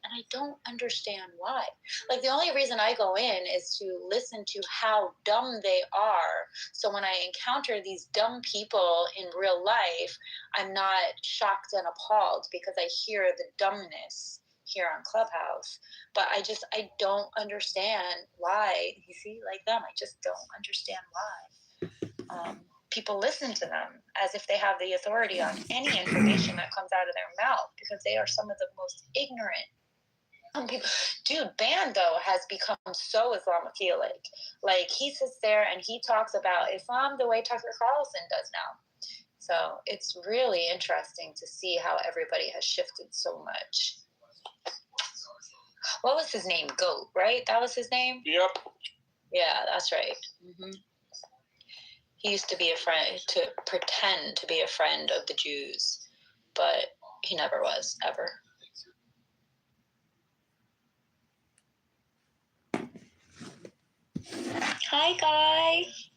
Speaker 9: And I don't understand why. Like, the only reason I go in is to listen to how dumb they are. So when I encounter these dumb people in real life, I'm not shocked and appalled because I hear the dumbness here on Clubhouse. But I don't understand why. You see, like them, I just don't understand why.
Speaker 6: people listen to them as if they have the authority on any information that comes out of their mouth, because they are some of the most ignorant people. Dude, Bando has become so Islamophilic. Like, he sits there and he talks about Islam the way Tucker Carlson does now. So it's really interesting to see how everybody has shifted so much. What was his name? Goat, right? That was his name?
Speaker 13: Yep.
Speaker 6: Yeah, that's right. Mm-hmm. He used to be a friend, to pretend to be a friend of the Jews, but he never was, ever. Hi, guys.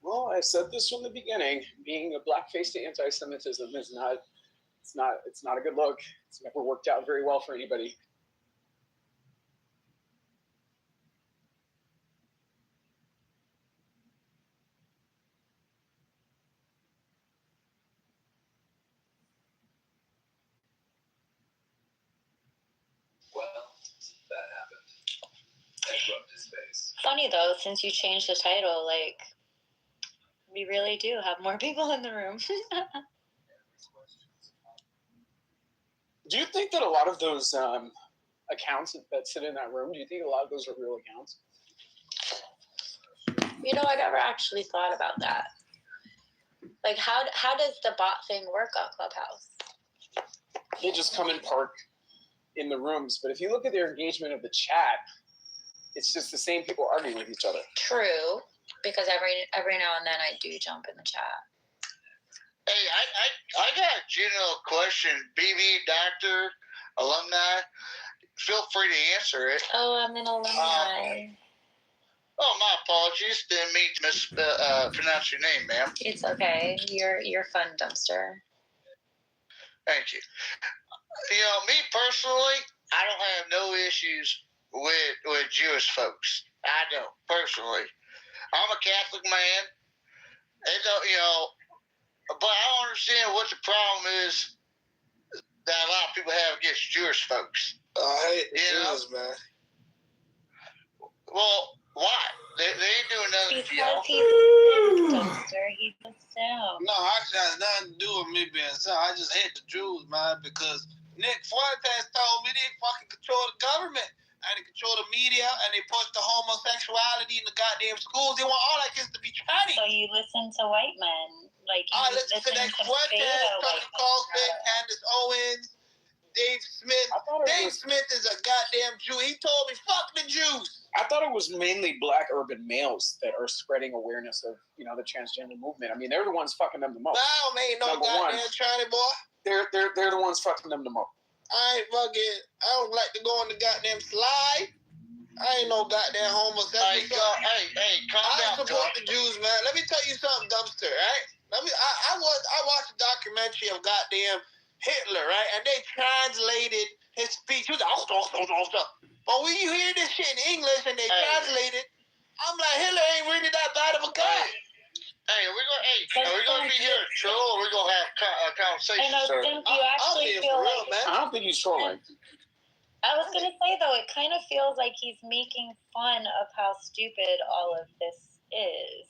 Speaker 1: Well, I said this from the beginning. Being a blackface to anti-Semitism is not. It's not a good look. It's never worked out very well for anybody.
Speaker 8: Well, that happened. I rubbed his face.
Speaker 6: Funny though, since you changed the title, like, we really do have more people in the room.
Speaker 1: Do you think that a lot of those accounts that sit in that room, do you think a lot of those are real accounts?
Speaker 6: You know, I never actually thought about that. Like, how does the bot thing work on Clubhouse?
Speaker 1: They just come and park in the rooms, but if you look at their engagement of the chat, it's just the same people arguing with each other.
Speaker 6: True, because every now and then I do jump in the chat.
Speaker 11: Hey, I got a general question. BB, doctor, alumni, feel free to answer it.
Speaker 6: Oh, I'm an alumni.
Speaker 11: My apologies. Didn't mean to mispronounce your name, ma'am.
Speaker 6: It's okay. You're fun, dumpster.
Speaker 11: Thank you. You know, me personally, I don't have no issues with Jewish folks. I don't, personally. I'm a Catholic man. And, but I don't understand what the problem is that a lot of people have against Jewish folks.
Speaker 19: I hate Jews, man.
Speaker 11: Well, why? They ain't doing nothing.
Speaker 6: Because he's a simp, dumpster. He's a simp.
Speaker 17: No, actually, it has nothing to do with me being a simp. I just hate the Jews, man, because Nick Fuentes told me they fucking control the government. And they control the media, and they push the homosexuality in the goddamn schools. They want all that kids to be tranny.
Speaker 6: So you listen to white men. Like, you
Speaker 17: I listen to Nick Fuentes, Tucker Carlson, Candace Owens, Dave Smith. Dave Smith is a goddamn Jew. He told me, fuck the Jews.
Speaker 1: I thought it was mainly black urban males that are spreading awareness of, the transgender movement. I mean, they're the ones fucking them the most.
Speaker 17: No, ain't no goddamn tranny boy.
Speaker 1: They're the ones fucking them the most.
Speaker 17: I don't like to go on the goddamn slide. I ain't no goddamn homosexual.
Speaker 11: Hey, calm down.
Speaker 17: I support the Jews, man. Let me tell you something, dumpster, right? I watched a documentary of goddamn Hitler, right? And they translated his speech. He was like, but when you hear this shit in English and they translate it, I'm like, Hitler ain't really that bad of a guy.
Speaker 11: Hey, are we gonna be here to troll, or we gonna have a conversation?
Speaker 6: I think you actually feel like,
Speaker 1: man. I don't think he's trolling.
Speaker 6: I was gonna say though, it kind of feels like he's making fun of how stupid all of this is.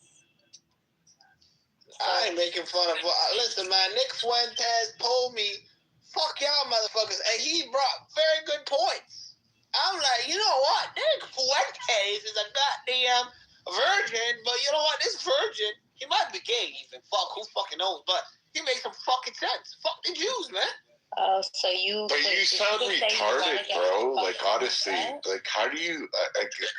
Speaker 17: I ain't making fun of. Listen, man, Nick Fuentes told me, "Fuck y'all, motherfuckers," and he brought very good points. I'm like, you know what? Nick Fuentes is a goddamn virgin, but you know what? This virgin. He might be gay even. Who fucking knows? But he makes some fucking sense. Fuck the Jews, man.
Speaker 6: Oh, so you.
Speaker 10: But you sound retarded, bro. Like, honestly, like, how do you?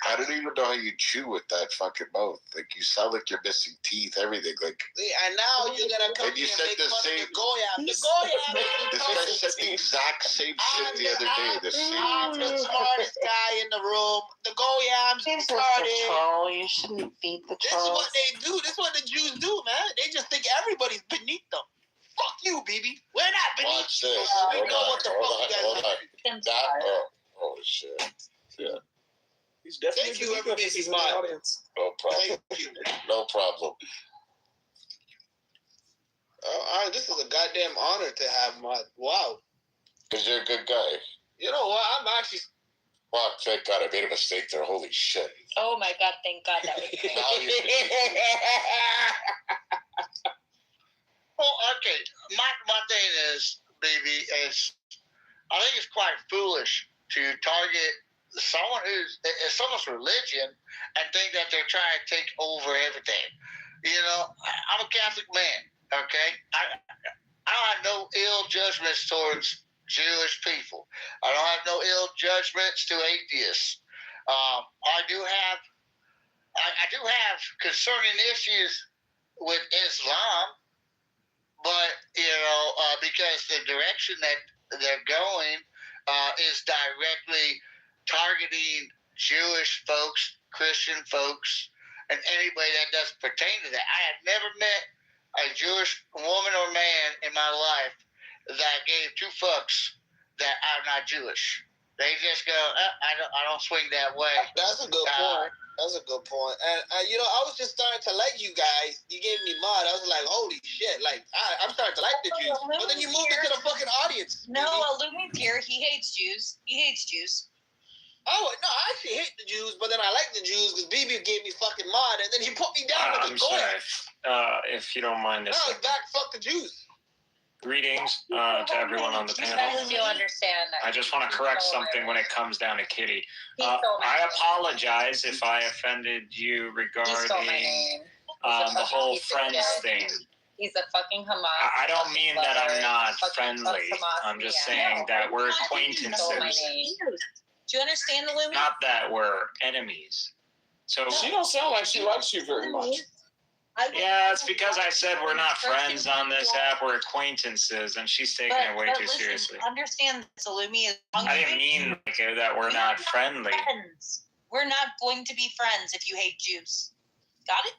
Speaker 10: I don't even know how you chew with that fucking mouth. Like, you sound like you're missing teeth, everything. Like.
Speaker 17: And now you're gonna come
Speaker 10: and you
Speaker 17: here
Speaker 10: said
Speaker 17: and make
Speaker 10: the
Speaker 17: fun
Speaker 10: same.
Speaker 17: of the Goyam. The Goyam.
Speaker 10: This guy said the exact same shit the other day.
Speaker 17: I'm the smartest guy in the room. The Goyams started.
Speaker 7: You shouldn't feed the
Speaker 17: trolls. This is what they do. This is what the Jews do, man. They just think everybody's beneath them. Fuck you, baby. We're not beneath
Speaker 10: Watch
Speaker 17: you.
Speaker 10: this.
Speaker 17: We know what the fuck you guys are.
Speaker 10: Oh shit. Yeah.
Speaker 1: He's definitely
Speaker 17: Thank you, everybody.
Speaker 1: in the audience.
Speaker 10: No problem. No problem.
Speaker 17: This is a goddamn honor to have my. Wow.
Speaker 10: Because you're a good guy.
Speaker 17: You know what? I'm actually.
Speaker 10: Well, thank God I made a mistake there. Holy shit.
Speaker 9: Oh my God! Thank God that was me.
Speaker 11: Well, okay. My thing is, baby, is I think it's quite foolish to target someone's religion and think that they're trying to take over everything. I'm a Catholic man. Okay, I don't have no ill judgments towards Jewish people. I don't have no ill judgments to atheists. I do have concerning issues with Islam, but because the direction that they're going is directly targeting Jewish folks, Christian folks, and anybody that doesn't pertain to that. I have never met a Jewish woman or man in my life that gave two fucks that I'm not Jewish. They just go, I don't swing that way.
Speaker 17: That's a good point. That's a good point. And, I was just starting to like you guys. You gave me mud. I was like, holy shit. Like, I'm starting to like the Jews. But then you moved into the fucking audience.
Speaker 4: No, Illumi's here. He hates Jews.
Speaker 17: Oh, no, I actually hate the Jews, but then I like the Jews because BB gave me fucking mud, and then he put me down with the goy.
Speaker 5: If you don't mind this.
Speaker 17: No, it's back. Fuck the Jews.
Speaker 5: Greetings to everyone on the panel.
Speaker 9: You understand that.
Speaker 5: I just want to correct something when it comes down to Kitty. I apologize if I offended you regarding the whole friends thing.
Speaker 9: He's a fucking Hamas.
Speaker 5: I don't mean that I'm not friendly. I'm just saying that we're acquaintances.
Speaker 4: Do you understand, Illumi?
Speaker 5: Not that we're enemies. So
Speaker 1: she don't sound like she likes you very much.
Speaker 5: Yeah, it's because I said we're not friends on this app. We're acquaintances, and she's taking it way too seriously.
Speaker 4: Understand this, Illumi.
Speaker 5: I didn't mean that we're not friendly.
Speaker 4: We're not going to be friends if you hate Jews. Got it?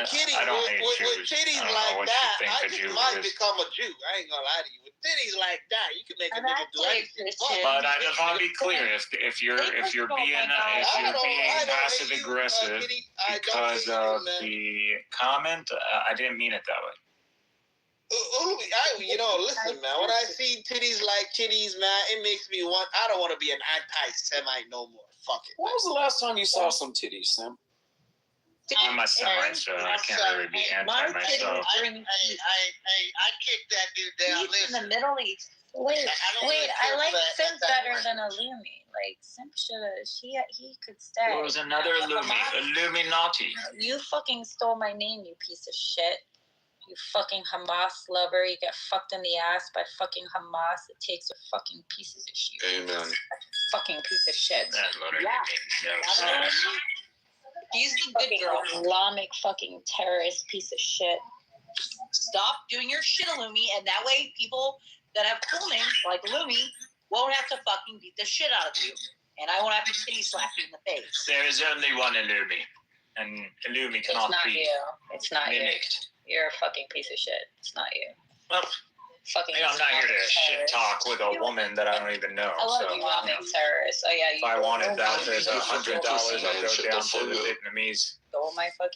Speaker 17: Kitty,
Speaker 5: I don't
Speaker 17: with
Speaker 5: hate Jews.
Speaker 17: titties
Speaker 5: I don't know
Speaker 17: like
Speaker 5: what
Speaker 17: that,
Speaker 5: you think
Speaker 17: I
Speaker 5: a
Speaker 17: just
Speaker 5: Jew
Speaker 17: might
Speaker 5: is.
Speaker 17: become a Jew. I ain't gonna lie to you. With titties like that, you can make a nigga do anything.
Speaker 5: But I just want to be clear: if you're being passive aggressive because of the comment, I didn't mean it that way.
Speaker 17: Listen, man. When I see titties like titties, man, it makes me want. I don't want to be an anti-Semite no more. Fuck it.
Speaker 1: When was the last time you saw some titties, Sam?
Speaker 5: I'm a Semite, so I can't really be anti myself.
Speaker 11: I kicked that dude down.
Speaker 4: He's in the Middle East.
Speaker 9: Wait, I like Sim better than Illumi. Like, Sim he could stay.
Speaker 5: It was another Illuminati.
Speaker 9: You fucking stole my name, you piece of shit. You fucking Hamas lover. You get fucked in the ass by fucking Hamas. It takes your fucking pieces of shit.
Speaker 10: Amen.
Speaker 9: Fucking piece of shit.
Speaker 5: That literally made no sense.
Speaker 4: He's the good girl.
Speaker 9: Islamic fucking terrorist piece of shit.
Speaker 4: Stop doing your shit, Illumi, and that way people that have cool names like Illumi won't have to fucking beat the shit out of you. And I won't have to titty slap you in the face.
Speaker 5: There is only one Illumi, and Illumi cannot be
Speaker 9: It's not
Speaker 5: mimicked.
Speaker 9: you. You're a fucking piece of shit. It's not you.
Speaker 5: Well,
Speaker 9: fucking.
Speaker 5: I'm not here to shit talk with a woman that I don't even know.
Speaker 9: I love
Speaker 5: so.
Speaker 9: you, Islamic terrorist. Oh yeah.
Speaker 5: If I wanted that, there's $100. I'll go down to the Vietnamese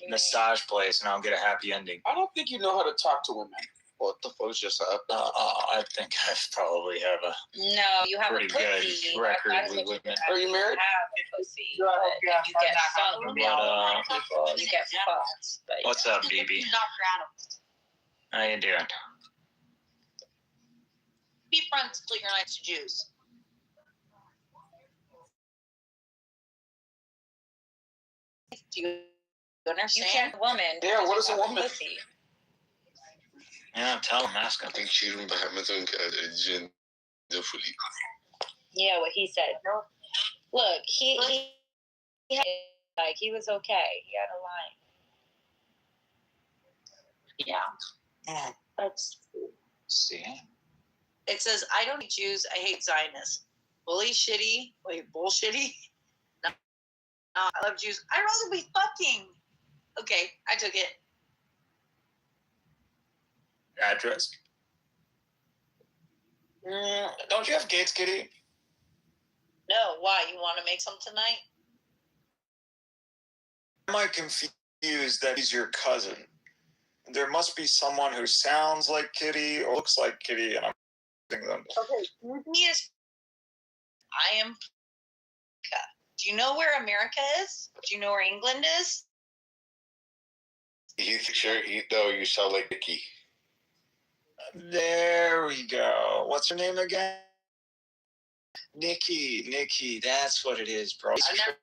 Speaker 5: massage place, and I'll get a happy ending.
Speaker 1: I don't think you know how to talk to women.
Speaker 10: What the fuck just happened?
Speaker 5: I think I probably have a
Speaker 9: you have
Speaker 5: pretty
Speaker 9: a pussy.
Speaker 5: good record with women.
Speaker 1: Are you married?
Speaker 9: Have a pussy. You get fucked. You get fucked.
Speaker 5: What's up, BB? How you doing?
Speaker 4: Be friends till you're nice to Jews.
Speaker 9: Do you understand? You can't woman.
Speaker 1: Yeah, what is a woman?
Speaker 9: Pussy.
Speaker 5: Yeah, tell him, ask him.
Speaker 9: Yeah, what he said. Look, he was okay. He had a line.
Speaker 4: Yeah.
Speaker 9: That's
Speaker 5: see.
Speaker 4: It says, I don't hate Jews, I hate Zionists. Bullshitty. No, I love Jews. I'd rather be fucking. Okay, I took it.
Speaker 5: Address? Don't you have kids, Kitty?
Speaker 4: No, why? You want to make some tonight?
Speaker 5: Am I confused that he's your cousin? There must be someone who sounds like Kitty or looks like Kitty, and I'm thinking them.
Speaker 4: Okay, yes. I am Do you know where America is? Do you know where England is?
Speaker 10: You sure? You sound like Nikki.
Speaker 12: There we go. What's her name again? Nikki. That's what it is, bro.
Speaker 4: I've never